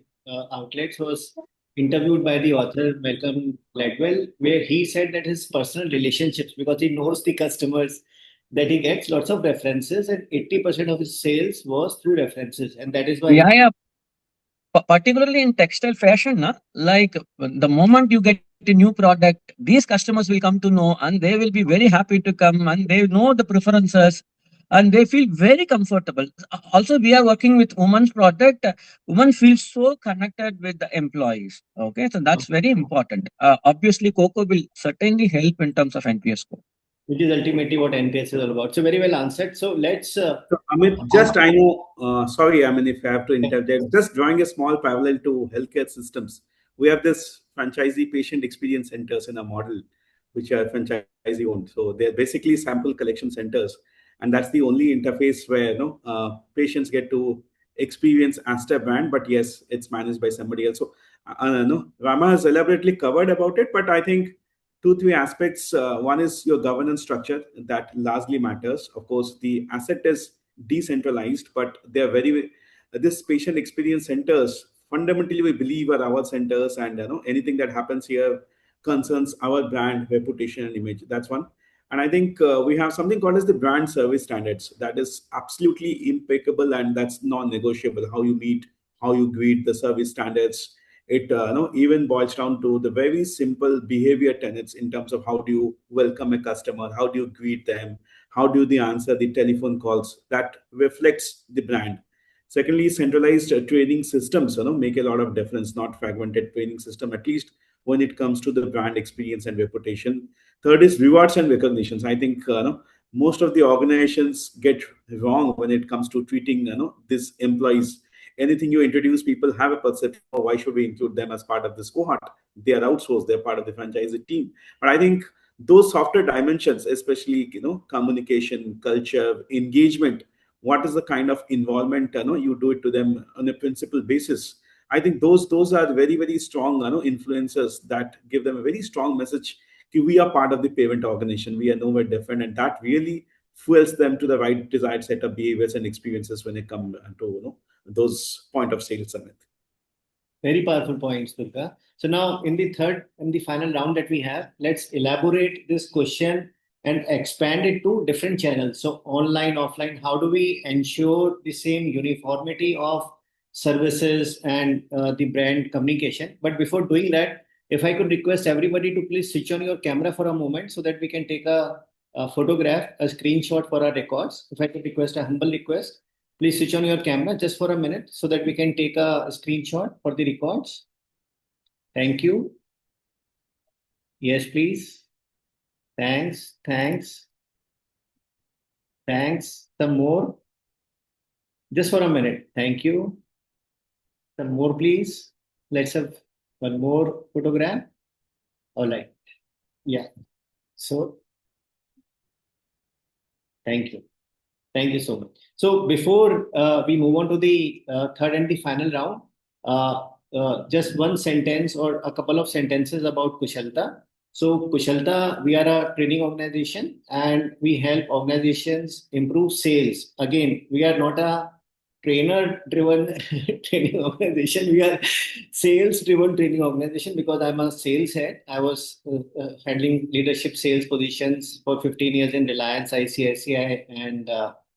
outlets was interviewed by the author Malcolm Gladwell, where he said that his personal relationships, because he knows the customers, that he gets lots of references, and 80% of his sales was through references. And that is why Yeah, yeah. Particularly in textile fashion, na, like the moment you get a new product, these customers will come to know and they will be very happy to come and they know the preferences and they feel very comfortable. Also, we are working with women's product. Women feel so connected with the employees. Okay, so that's very important. Obviously, Coco will certainly help in terms of NPS score. which is ultimately what NPS is all about. So very well answered. So let's So, Amit, just I know, sorry, I mean, if I have to interject, just drawing a small parallel to healthcare systems. We have this franchisee patient experience centers in a model, which are franchisee owned. So they're basically sample collection centers, and that's the only interface where patients get to experience as a brand, but yes, it's managed by somebody else. So no, Rama has elaborately covered about it, but I think two, three aspects. One is your governance structure that largely matters. Of course, the asset is decentralized, but they are very, this patient experience centers fundamentally we believe are our centers, and anything that happens here concerns our brand reputation and image. That's one. And I think we have something called as the brand service standards that is absolutely impeccable, and that's non-negotiable. How you meet, how you greet, the service standards. It even boils down to the very simple behavior tenets in terms of how do you welcome a customer, how do you greet them, how do they answer the telephone calls. That reflects the brand. Secondly, centralized training systems make a lot of difference, not fragmented training system, at least when it comes to the brand experience and reputation. Third is rewards and recognitions. I think most of the organizations get wrong when it comes to treating these employees. Anything you introduce, people have a perception, oh, why should we include them as part of this cohort? They are outsourced, they're part of the franchisee team. But I think those softer dimensions, especially communication, culture, engagement, what is the kind of involvement you do it to them on a principal basis. I think those are very, very strong influencers that give them a very strong message. We are part of the payment organization, we are nowhere different, and that really fuels them to the right desired set of behaviors and experiences when it comes to those point of sale summit. Very powerful points, Durga. So now in the third and the final round that we have, let's elaborate this question and expand it to different channels. So online, offline, how do we ensure the same uniformity of services and the brand communication? But before doing that, if I could request everybody to please switch on your camera for a moment so that we can take a photograph, a screenshot for our records. If I could request a humble request, please switch on your camera just for a minute so that we can take a screenshot for the records. Thank you. Yes, please. Thanks. Thanks. Thanks. Some more. Just for a minute. Thank you. Some more, please. Let's have one more photograph. All right. Yeah. So, thank you. Thank you so much. So before we move on to the third and the final round, just one sentence or a couple of sentences about Kushalta. So Kushalta, we are a training organization and we help organizations improve sales. Again, we are not a trainer-driven training organization. We are sales-driven training organization because I'm a sales head. I was handling leadership sales positions for 15 years in Reliance, ICICI, and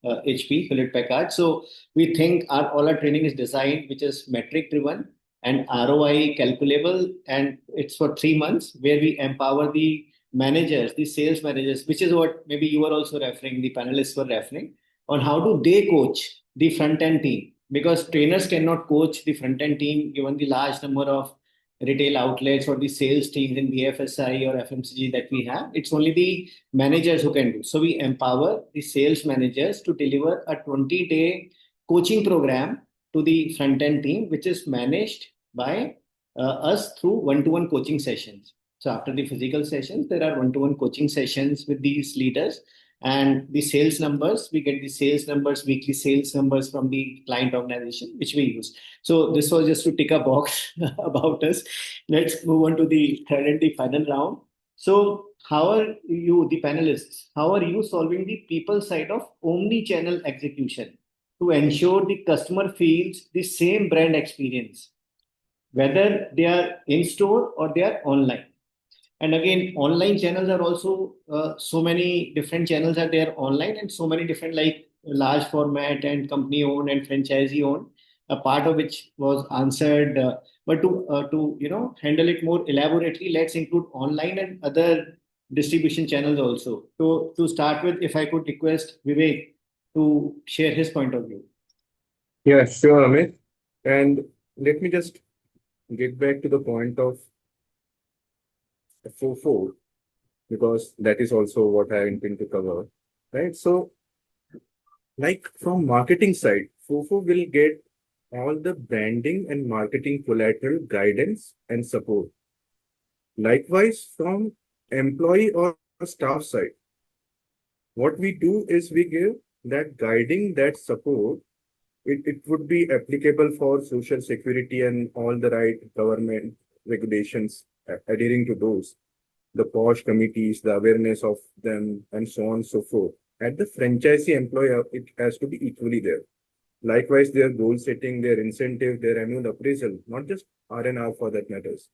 HP, Hewlett Packard. So we think all our training is designed, which is metric driven and ROI calculable, and it's for 3 months where we empower the managers, the sales managers, which is what maybe you were also referring, the panelists were referring, on how do they coach the front end team, because trainers cannot coach the front end team given the large number of retail outlets or the sales teams in BFSI or FMCG that we have. It's only the managers who can do. So we empower the sales managers to deliver a 20-day coaching program to the front end team, which is managed by us through one-to-one coaching sessions. So after the physical sessions, there are one-to-one coaching sessions with these leaders. And the sales numbers, we get the sales numbers, weekly sales numbers from the client organization, which we use. So this was just to tick a box about us. Let's move on to the third and the final round. So how are you, the panelists, how are you solving the people side of omni-channel execution to ensure the customer feels the same brand experience, whether they are in store or they are online? And again, online channels are also so many different channels are there online, and so many different like large format and company owned and franchisee owned. A part of which was answered, but to handle it more elaborately, let's include online and other distribution channels also. So to start with, if I could request Vivek to share his point of view. Yeah, sure, Amit. And let me just get back to the point of FOFO, because that is also what I intend to cover, right? So, like from marketing side, FOFO will get all the branding and marketing collateral guidance and support. Likewise, from employee or staff side, what we do is we give that guiding, that support it would be applicable for social security and all the right government regulations adhering to those, the POSH committees, the awareness of them, and so on and so forth. At the franchisee employer, it has to be equally there. Likewise, their goal setting, their incentive, their annual appraisal, not just R&R for that matters.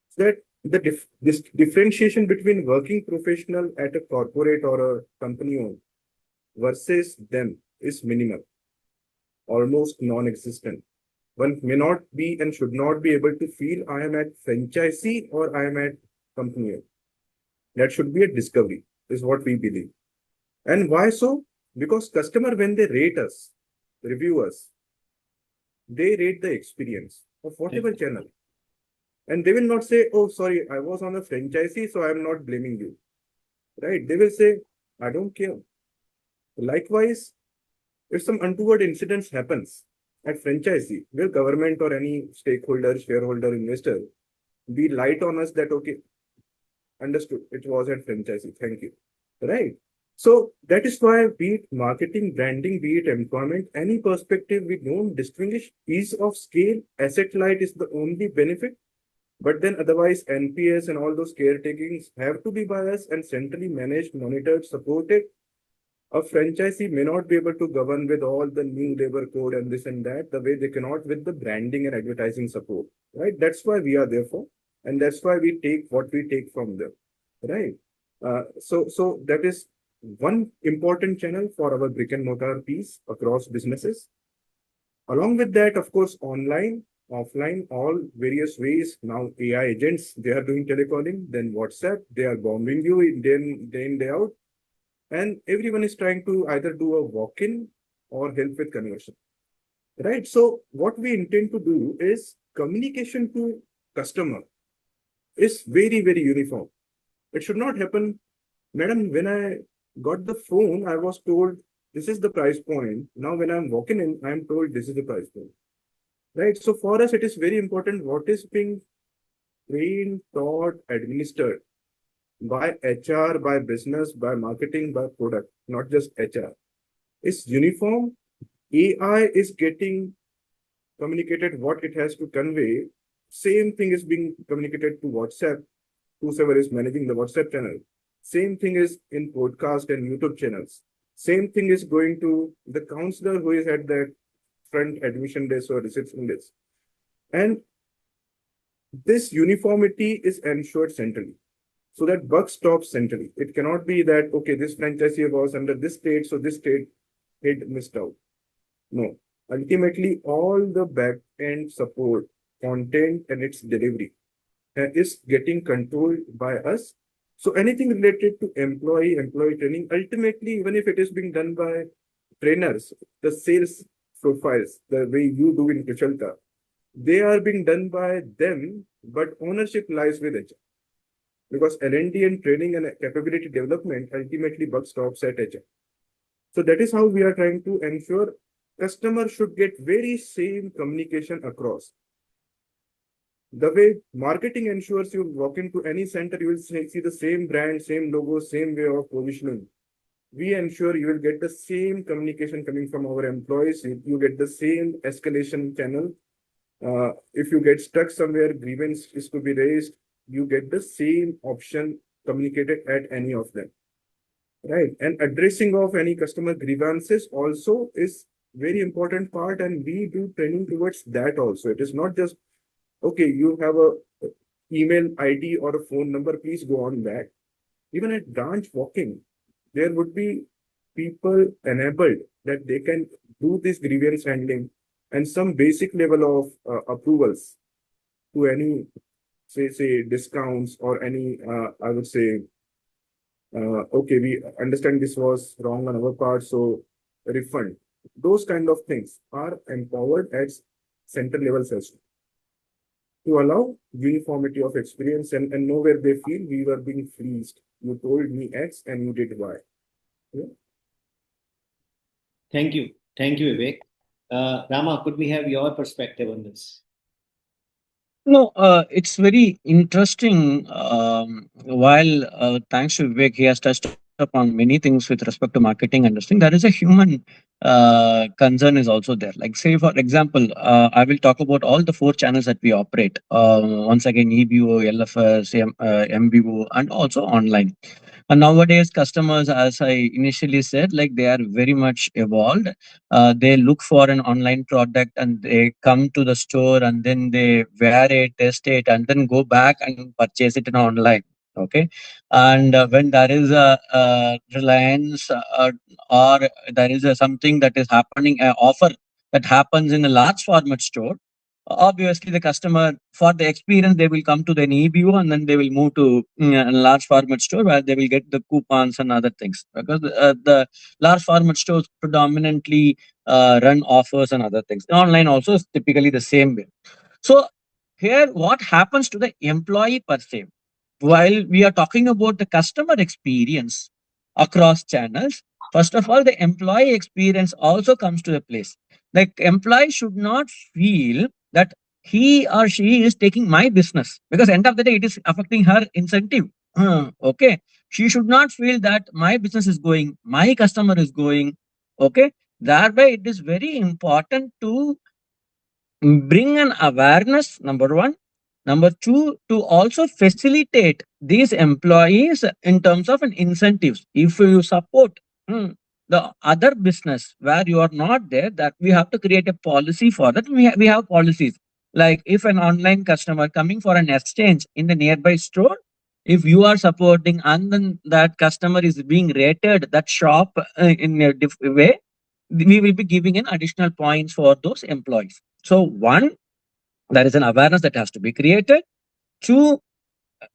So that this differentiation between working professional at a corporate or a company owned versus them is minimal, almost non-existent. One may not be and should not be able to feel I am at franchisee or I am at company owned. That should be a discovery, is what we believe. And why so? Because customer, when they rate us, review us, they rate the experience of whatever channel. And they will not say, oh, sorry, I was on a franchisee, so I'm not blaming you. Right? They will say, I don't care. Likewise, if some untoward incidents happens at franchisee, will government or any stakeholder, shareholder, investor be light on us that, okay, understood, it was at franchisee, thank you. Right? So that is why, be it marketing, branding, be it employment, any perspective, we don't distinguish. Ease of scale, asset light is the only benefit. But then otherwise, NPS and all those caretakings have to be by us and centrally managed, monitored, supported. A franchisee may not be able to govern with all the new labor code and this and that, the way they cannot with the branding and advertising support. Right? That's why we are there for. And that's why we take what we take from them. Right? So that is one important channel for our brick and mortar piece across businesses. Along with that, of course, online, offline, all various ways. Now AI agents, they are doing telecalling, then WhatsApp, they are bombing you day in, day out. And everyone is trying to either do a walk-in or help with conversion. Right? So what we intend to do is communication to customer is very, very uniform. It should not happen. Madam, when I got the phone, I was told this is the price point. Now, when I'm walking in, I'm told this is the price point. Right? So for us, it is very important what is being trained, taught, administered by HR, by business, by marketing, by product, not just HR. Is uniform. AI is getting communicated what it has to convey. Same thing is being communicated to WhatsApp, whosoever is managing the WhatsApp channel. Same thing is in podcast and YouTube channels. Same thing is going to the counselor who is at that front admission desk or reception desk. And this uniformity is ensured centrally. So that buck stops centrally. It cannot be that, okay, this franchisee was under this state, so this state head missed out. No. Ultimately, all the back end support, content, and its delivery is getting controlled by us. So anything related to employee training, ultimately, even if it is being done by trainers, the sales profiles, the way you do in Kuchalka, they are being done by them, but ownership lies with HR. Because L&D and training and capability development ultimately buck stops at HR. So that is how we are trying to ensure customer should get very same communication across. The way marketing ensures you walk into any center, you will see the same brand, same logo, same way of positioning. We ensure you will get the same communication coming from our employees. You get the same escalation channel. If you get stuck somewhere, grievance is to be raised, you get the same option communicated at any of them. Right. And addressing of any customer grievances also is very important part, and we do training towards that also. It is not just, okay, you have a email ID or a phone number, please go on that. Even at branch walking, there would be people enabled that they can do this grievance handling and some basic level of approvals to any, say discounts or any, I would say, okay, we understand this was wrong on our part, so refund. Those kind of things are empowered at center levels as well, to allow uniformity of experience and know where they feel we were being fleeced. You told me X and you did Y. Yeah. Thank you. Thank you, Vivek. Rama, could we have your perspective on this? No, it's very interesting. While thanks to Vivek, he has touched upon many things with respect to marketing and this thing. There is a human concern is also there. Like, say, for example, I will talk about all the four channels that we operate. Once again, EBO, LFS, MBO, and also online. And nowadays, customers, as I initially said, like they are very much evolved. They look for an online product and they come to the store and then they wear it, test it, and then go back and purchase it in online. Okay, and when there is a reliance or there is something that is happening, offer that happens in a large format store, obviously the customer, for the experience, they will come to the EBO and then they will move to a large format store where they will get the coupons and other things, because the large format stores predominantly run offers and other things. Online also is typically the same way. So here, what happens to the employee per se? While we are talking about the customer experience across channels, first of all, the employee experience also comes to a place. Like, employee should not feel that he or she is taking my business, because end of the day it is affecting her incentive. Okay, she should not feel that my business is going, my customer is going. Okay, thereby it is very important to bring an awareness, number one. Number two, to also facilitate these employees in terms of an incentives. If you support the other business where you are not there, that we have to create a policy for that. We have policies. Like, if an online customer coming for an exchange in the nearby store, if you are supporting and then that customer is being rated that shop in a way, we will be giving in additional points for those employees. So, one, there is an awareness that has to be created. Two,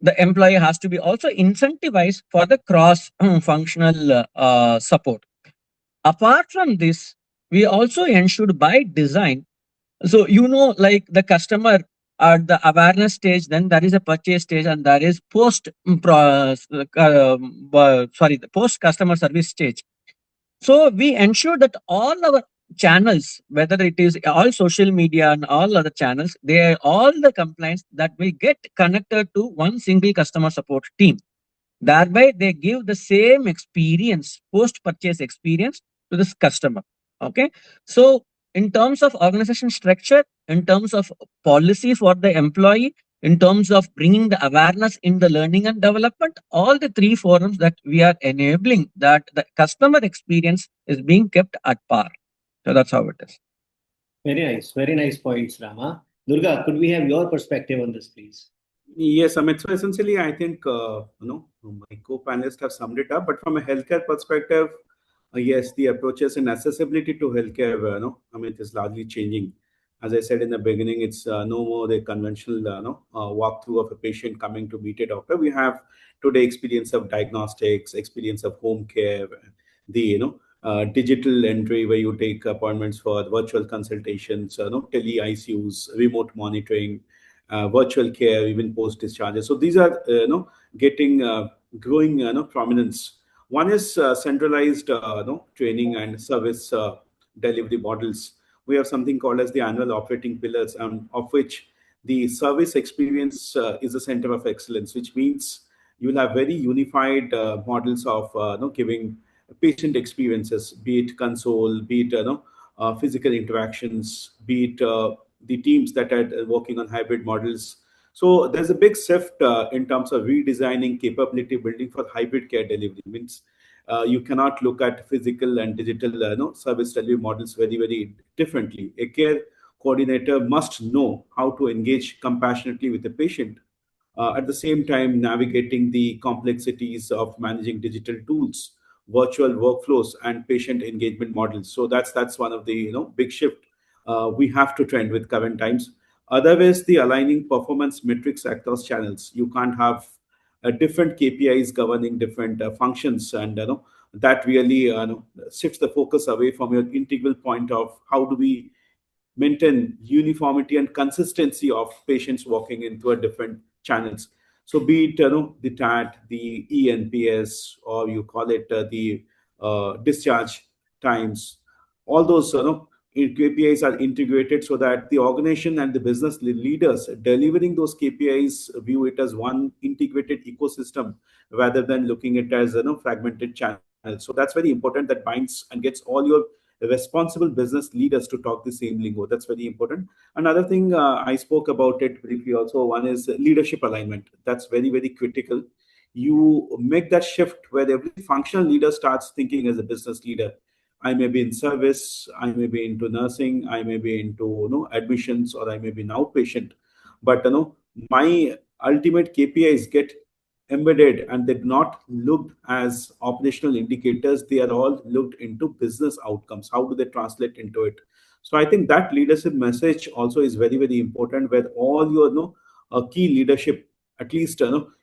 the employee has to be also incentivized for the cross functional support. Apart from this, we also ensured by design. So, like the customer at the awareness stage, then there is a purchase stage, and there is the post customer service stage. So we ensure that all our channels, whether it is all social media and all other channels, they are all the compliance that will get connected to one single customer support team. Thereby, they give the same experience, post-purchase experience to this customer. Okay. So in terms of organization structure, in terms of policy for the employee, in terms of bringing the awareness in the learning and development, all the three forums that we are enabling, that the customer experience is being kept at par. So that's how it is. Very nice points, Rama. Durga, could we have your perspective on this, please? Yes, Amit. So essentially, I think my co-panelists have summed it up. But from a healthcare perspective, yes, the approaches and accessibility to healthcare, Amit, is largely changing. As I said in the beginning, it's no more the conventional, walkthrough of a patient coming to meet a doctor. We have today experience of diagnostics, experience of home care, the digital entry where you take appointments for virtual consultations, tele ICUs, remote monitoring, virtual care, even post discharges. So these are getting growing prominence. One is centralized training and service delivery models. We have something called as the annual operating pillars, of which the service experience is a center of excellence, which means you will have very unified models of giving patient experiences, be it console, be it physical interactions, be it the teams that are working on hybrid models. So there's a big shift in terms of redesigning capability building for hybrid care delivery. Means you cannot look at physical and digital service delivery models very, very differently. A care coordinator must know how to engage compassionately with the patient, at the same time navigating the complexities of managing digital tools, virtual workflows, and patient engagement models. So that's one of the big shift we have to trend with current times. Otherwise, the aligning performance metrics across channels. You can't have different KPIs governing different functions, and that really shifts the focus away from your integral point of how do we maintain uniformity and consistency of patients walking into a different channels. So be it the TAT, the ENPS, or you call it the discharge times, all those KPIs are integrated so that the organization and the business leaders delivering those KPIs view it as one integrated ecosystem rather than looking at it as fragmented channels. So that's very important, that binds and gets all your responsible business leaders to talk the same lingo. That's very important. Another thing, I spoke about it briefly also. One is leadership alignment. That's very, very critical. You make that shift where every functional leader starts thinking as a business leader. I may be in service, I may be into nursing, I may be into admissions, or I may be an outpatient. But my ultimate KPIs get embedded, and they're not looked as operational indicators. They are all looked into business outcomes. How do they translate into it? So I think that leadership message also is very, very important, where all your key leadership, at least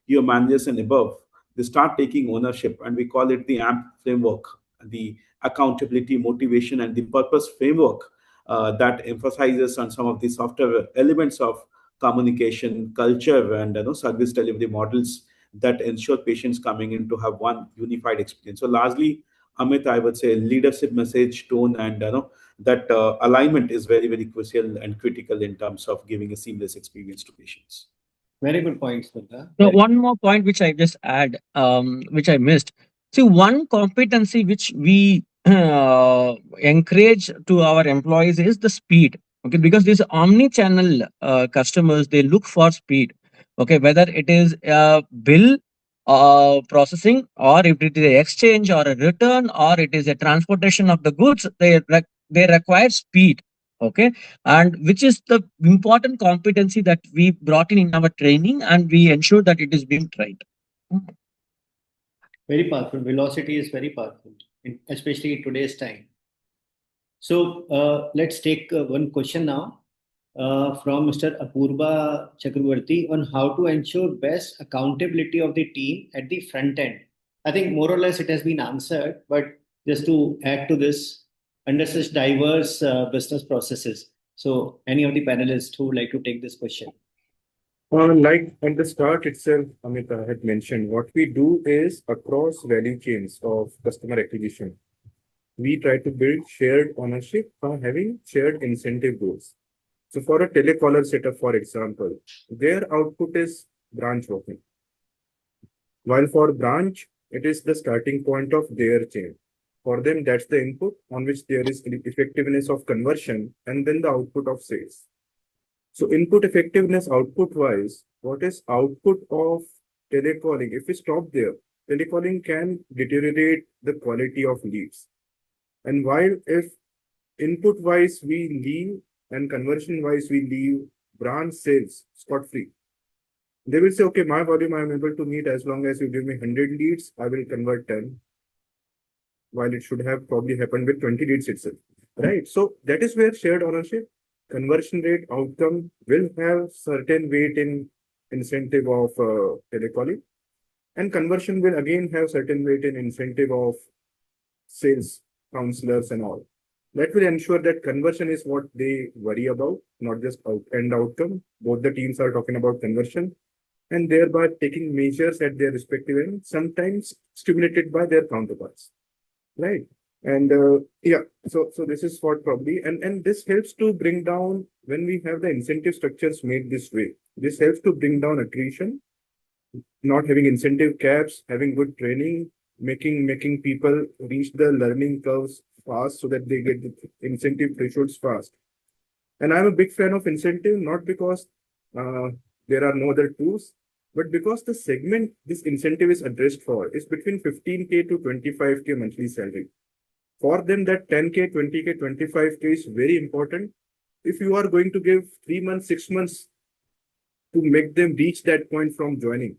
your managers and above, they start taking ownership, and we call it the AMP framework, the accountability, motivation, and the purpose framework, that emphasizes on some of the softer elements of communication, culture, and service delivery models that ensure patients coming in to have one unified experience. So largely, Amit, I would say leadership message, tone, and that alignment is very, very crucial and critical in terms of giving a seamless experience to patients. Very good points, Durga. So one more point which I just add, which I missed. See, one competency which we encourage to our employees is the speed. Okay, because these omni-channel customers, they look for speed. Okay, whether it is bill processing, or if it is a exchange or a return, or it is a transportation of the goods, they require speed. Okay, and which is the important competency that we brought in our training, and we ensure that it is being tried. Very powerful. Velocity is very powerful, especially in today's time. So let's take one question now from Mr. Apurva Chakravarti on how to ensure best accountability of the team at the front end. I think more or less it has been answered, but just to add to this, under such diverse business processes. So any of the panelists who would like to take this question? Like at the start itself, Amita had mentioned, what we do is across value chains of customer acquisition, we try to build shared ownership by having shared incentive goals. So for a telecaller setup, for example, their output is branch walking. While for branch, it is the starting point of their chain. For them, that's the input on which there is effectiveness of conversion, and then the output of sales. So input effectiveness, output wise, what is output of telecalling? If we stop there, telecalling can deteriorate the quality of leads. And while if input wise we leave and conversion wise we leave branch sales scot-free, they will say, okay, my volume I am able to meet as long as you give me 100 leads, I will convert 10. While it should have probably happened with 20 leads itself, right? So that is where shared ownership, conversion rate outcome will have certain weight in incentive of telecalling, and conversion will again have certain weight in incentive of sales counselors and all. That will ensure that conversion is what they worry about, not just end outcome. Both the teams are talking about conversion, and thereby taking measures at their respective end, sometimes stimulated by their counterparts, right? And yeah, so this is what probably, and this helps to bring down, when we have the incentive structures made this way, this helps to bring down attrition, not having incentive caps, having good training, making people reach the learning curves fast so that they get the incentive thresholds fast. And I'm a big fan of incentive, not because there are no other tools, but because the segment this incentive is addressed for is between 15K to 25K monthly salary. For them, that 10K, 20K, 25K is very important. If you are going to give 3 months, 6 months to make them reach that point from joining,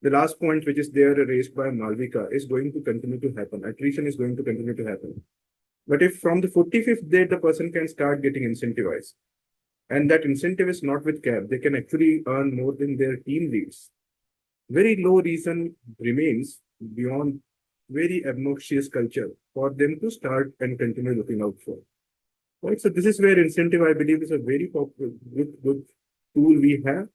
the last point, which is there raised by Malvika, is going to continue to happen. Attrition is going to continue to happen. But if from the 45th day, the person can start getting incentivized, and that incentive is not with cap, they can actually earn more than their team leads. Very low reason remains beyond very obnoxious culture for them to start and continue looking out for. Right? So this is where incentive, I believe, is a very popular, good tool we have.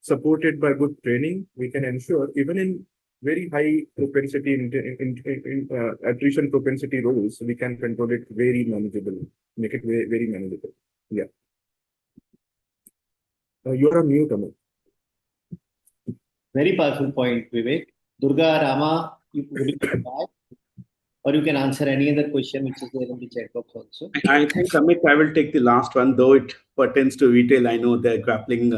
Supported by good training, we can ensure even in very high propensity in attrition propensity roles, we can control it very manageable, make it very, very manageable. Yeah. You're on mute, Amit. Very powerful point, Vivek. Durga, Rama, would you like to add? or you can answer any other question which is there in the chat box also. I think, Amit, I will take the last one, though it pertains to retail. I know they're grappling,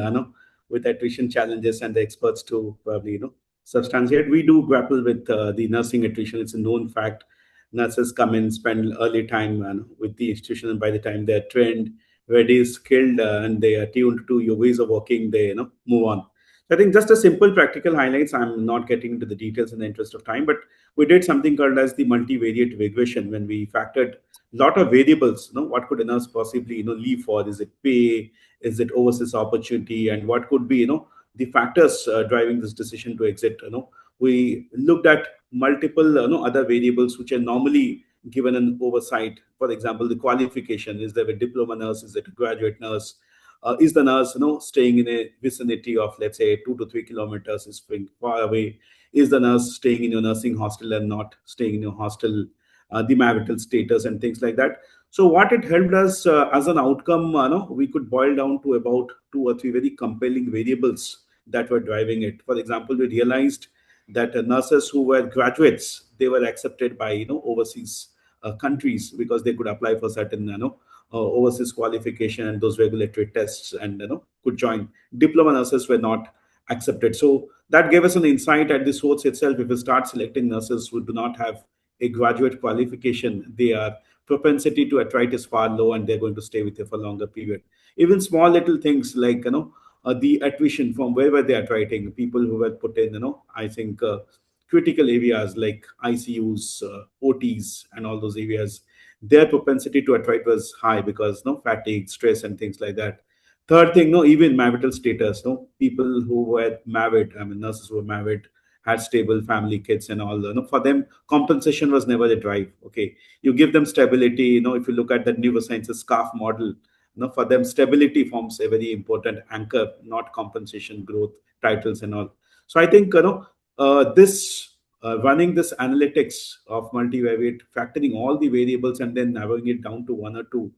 with attrition challenges, and the experts to probably, substantiate. We do grapple with the nursing attrition. It's a known fact. Nurses come in, spend early time with the institution, and by the time they're trained, ready, skilled, and they are tuned to your ways of working, they move on. So I think just a simple practical highlights. I'm not getting into the details in the interest of time, but we did something called as the multivariate regression when we factored lot of variables. What could a nurse possibly leave for? Is it pay? Is it overseas opportunity? And what could be the factors driving this decision to exit? We looked at multiple other variables which are normally given an oversight. For example, the qualification: is there a diploma nurse? Is it a graduate nurse? Is the nurse staying in a vicinity of, let's say, 2 to 3 kilometers, is far away? Is the nurse staying in your nursing hostel and not staying in your hostel? The marital status and things like that. So what it helped us as an outcome, we could boil down to about 2 or 3 very compelling variables that were driving it. For example, we realized that nurses who were graduates, they were accepted by overseas countries because they could apply for certain overseas qualification and those regulatory tests, and could join. Diploma nurses were not accepted. So that gave us an insight at the source itself. If we start selecting nurses who do not have a graduate qualification, their propensity to attrite is far low, and they're going to stay with you for a longer period. Even small little things like the attrition from wherever they are attriting, people who were put in I think critical areas like ICUs, OTs, and all those areas, their propensity to attrite was high because fatigue, stress, and things like that. Third thing, no, even marital status, no, people who were married, I mean, nurses who were married, had stable family, kids, and all. For them, compensation was never a drive. Okay, you give them stability. If you look at the neurosciences SCARF model, for them, stability forms a very important anchor, not compensation, growth, titles, and all. So I think this running this analytics of multivariate, factoring all the variables and then narrowing it down to one or two,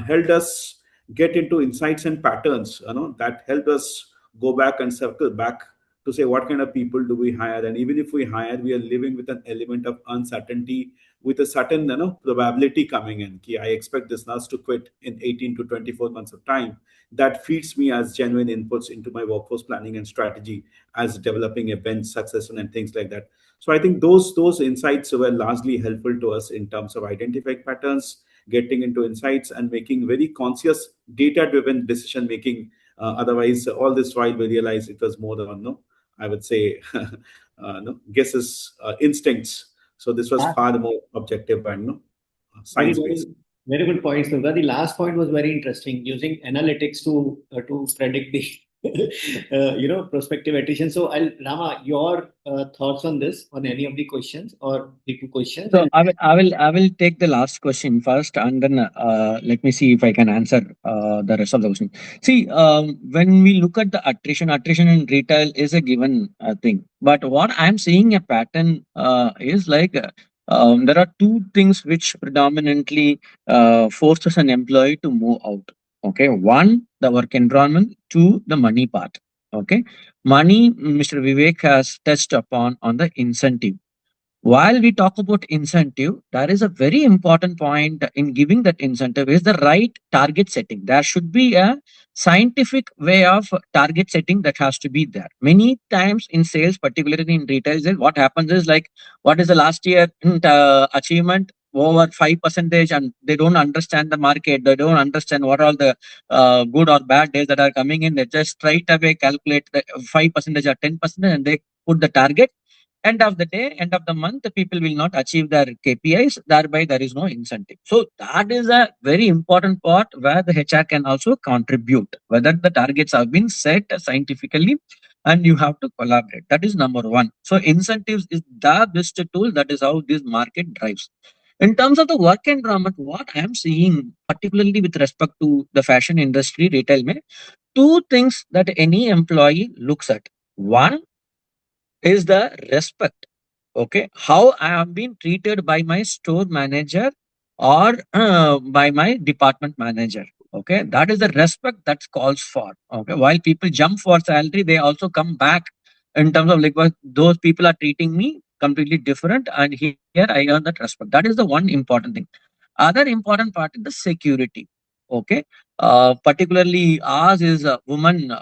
helped us get into insights and patterns. That helped us go back and circle back to say what kind of people do we hire, and even if we hire, we are living with an element of uncertainty, with a certain probability coming in. Ki, I expect this nurse to quit in 18 to 24 months of time. That feeds me as genuine inputs into my workforce planning and strategy, as developing a bench succession and things like that. So I think those insights were largely helpful to us in terms of identifying patterns, getting into insights, and making very conscious data driven decision making. Otherwise, all this while we realized it was more than I would say, no, guesses, instincts. So this was far more objective and Very, science based. very good points, Durga. The last point was very interesting, using analytics to predict the prospective attrition. So, Rama, your thoughts on this, on any of the questions or the two questions? So I will take the last question first, and then let me see if I can answer the rest of the question. See, when we look at the attrition in retail is a given thing. But what I'm seeing a pattern is like there are two things which predominantly forces an employee to move out. Okay, one, the work environment; two, the money part. Okay, money, Mr. Vivek has touched upon on the incentive. While we talk about incentive, there is a very important point in giving that incentive is the right target setting. There should be a scientific way of target setting that has to be there. Many times in sales, particularly in retail, what happens is like, what is the last year achievement? Over 5%, and they don't understand the market. They don't understand what are the good or bad days that are coming in. They just straight away calculate the 5% or 10%, and they put the target. End of the day, end of the month, the people will not achieve their KPIs, thereby there is no incentive. So that is a very important part where the HR can also contribute, whether the targets have been set scientifically, and you have to collaborate. That is number one. So incentives is the best tool. That is how this market drives. In terms of the work environment, what I am seeing, particularly with respect to the fashion industry, retail, two things that any employee looks at. One is the respect. Okay, how I am being treated by my store manager or by my department manager. Okay, that is the respect that calls for. Okay, while people jump for salary, they also come back in terms of like, well, those people are treating me completely different, and here I earn that respect. That is the one important thing. Other important part is the security. Okay, particularly ours is a woman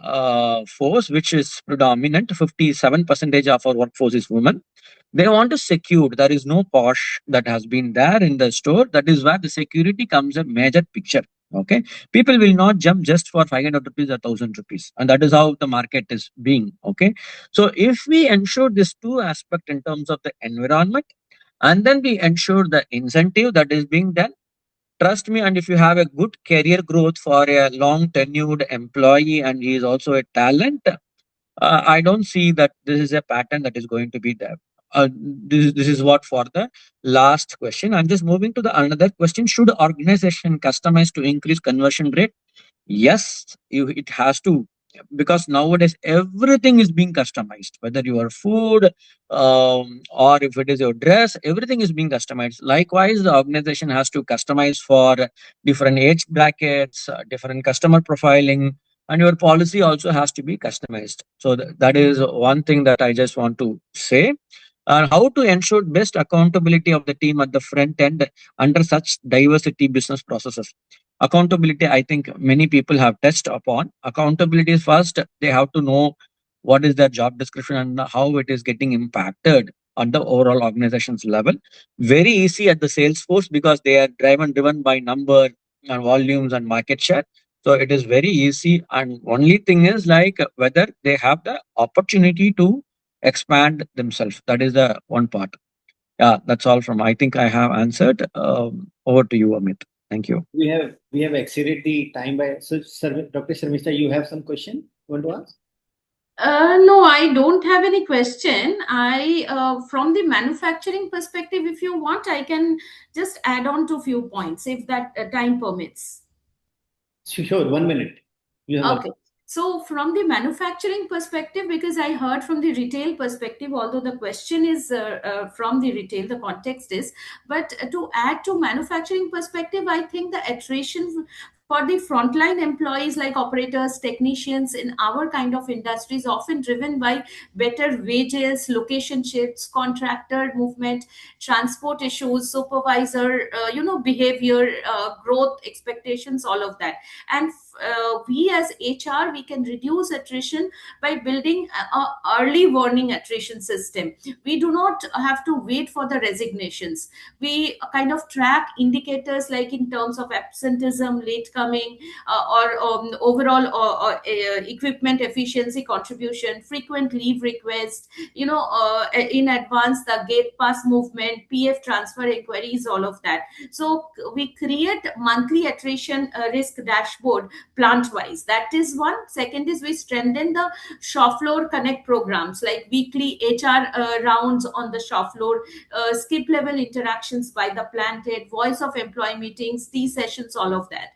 force, which is predominant. 57% of our workforce is women. They want to secure. There is no posh that has been there in the store. That is where the security comes a major picture. Okay, people will not jump just for 500 rupees or 1,000 rupees, and that is how the market is being. Okay, so if we ensure these two aspects in terms of the environment, and then we ensure the incentive that is being done, trust me, and if you have a good career growth for a long tenured employee and he is also a talent, I don't see that this is a pattern that is going to be there. This is what for the last question. I'm just moving to the another question. Should organization customize to increase conversion rate? Yes, it has to, because nowadays everything is being customized, whether your food, or if it is your dress, everything is being customized. Likewise, the organization has to customize for different age brackets, different customer profiling, and your policy also has to be customized. So that is one thing that I just want to say. And how to ensure best accountability of the team at the front end under such diversity business processes? Accountability, I think many people have touched upon. Accountability is first, they have to know what is their job description and how it is getting impacted at the overall organization's level. Very easy at the sales force because they are driven by number and volumes and market share. So it is very easy. And only thing is like whether they have the opportunity to expand themselves. That is the one part. Yeah, that's all from. I think I have answered. Over to you, Amit. Thank you. We have exceeded the time by, so Dr. Sharmista, you have some question you want to ask? No, I don't have any question. From the manufacturing perspective, if you want, I can just add on to a few points if that time permits. Sure, 1 minute. You have Okay. So from the manufacturing perspective, because I heard from the retail perspective, although the question is from the retail, the context is, but to add to manufacturing perspective, I think the attrition for the frontline employees like operators, technicians in our kind of industries often driven by better wages, location shifts, contractor movement, transport issues, supervisor, behavior, growth expectations, all of that. And we as HR, we can reduce attrition by building a early warning attrition system. We do not have to wait for the resignations. We kind of track indicators like in terms of absenteeism, late coming, or overall equipment efficiency contribution, frequent leave requests, in advance the gate pass movement, PF transfer inquiries, all of that. So we create monthly attrition risk dashboard plant wise. That is one. Second is we strengthen the shop floor connect programs like weekly HR rounds on the shop floor, skip level interactions by the plant head, voice of employee meetings, tea sessions, all of that.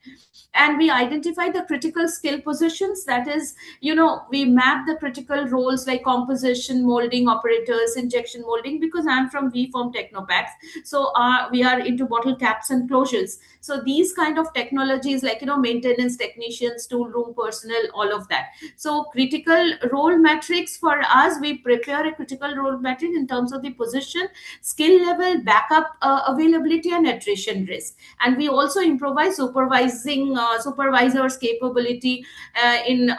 And we identify the critical skill positions. That is, we map the critical roles like composition, molding operators, injection molding, because I'm from V Form Technopacks. So we are into bottle caps and closures. So these kind of technologies like, maintenance technicians, tool room personnel, all of that. So critical role metrics for us, we prepare a critical role metric in terms of the position, skill level, backup availability, and attrition risk. And we also improvise supervisors capability in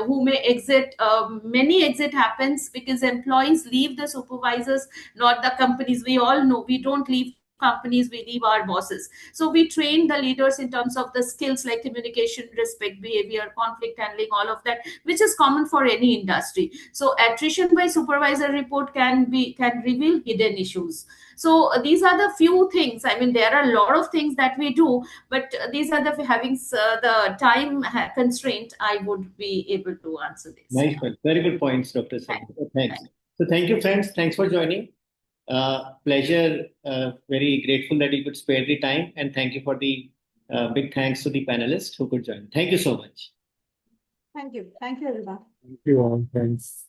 who may exit. Many exit happens because employees leave the supervisors, not the companies. We all know we don't leave companies, we leave our bosses. So we train the leaders in terms of the skills like communication, respect, behavior, conflict handling, all of that, which is common for any industry. So attrition by supervisor report can reveal hidden issues. So these are the few things. I mean, there are a lot of things that we do, but these are having the time constraint, I would be able to answer this. Nice one. Very good points, Dr. Sharmista. Thanks. So thank you, friends. Thanks for joining. Pleasure. Very grateful that you could spare the time, and thank you for the big thanks to the panelists who could join. Thank you so much. Thank you. Thank you, everyone. Thank you all. Thanks.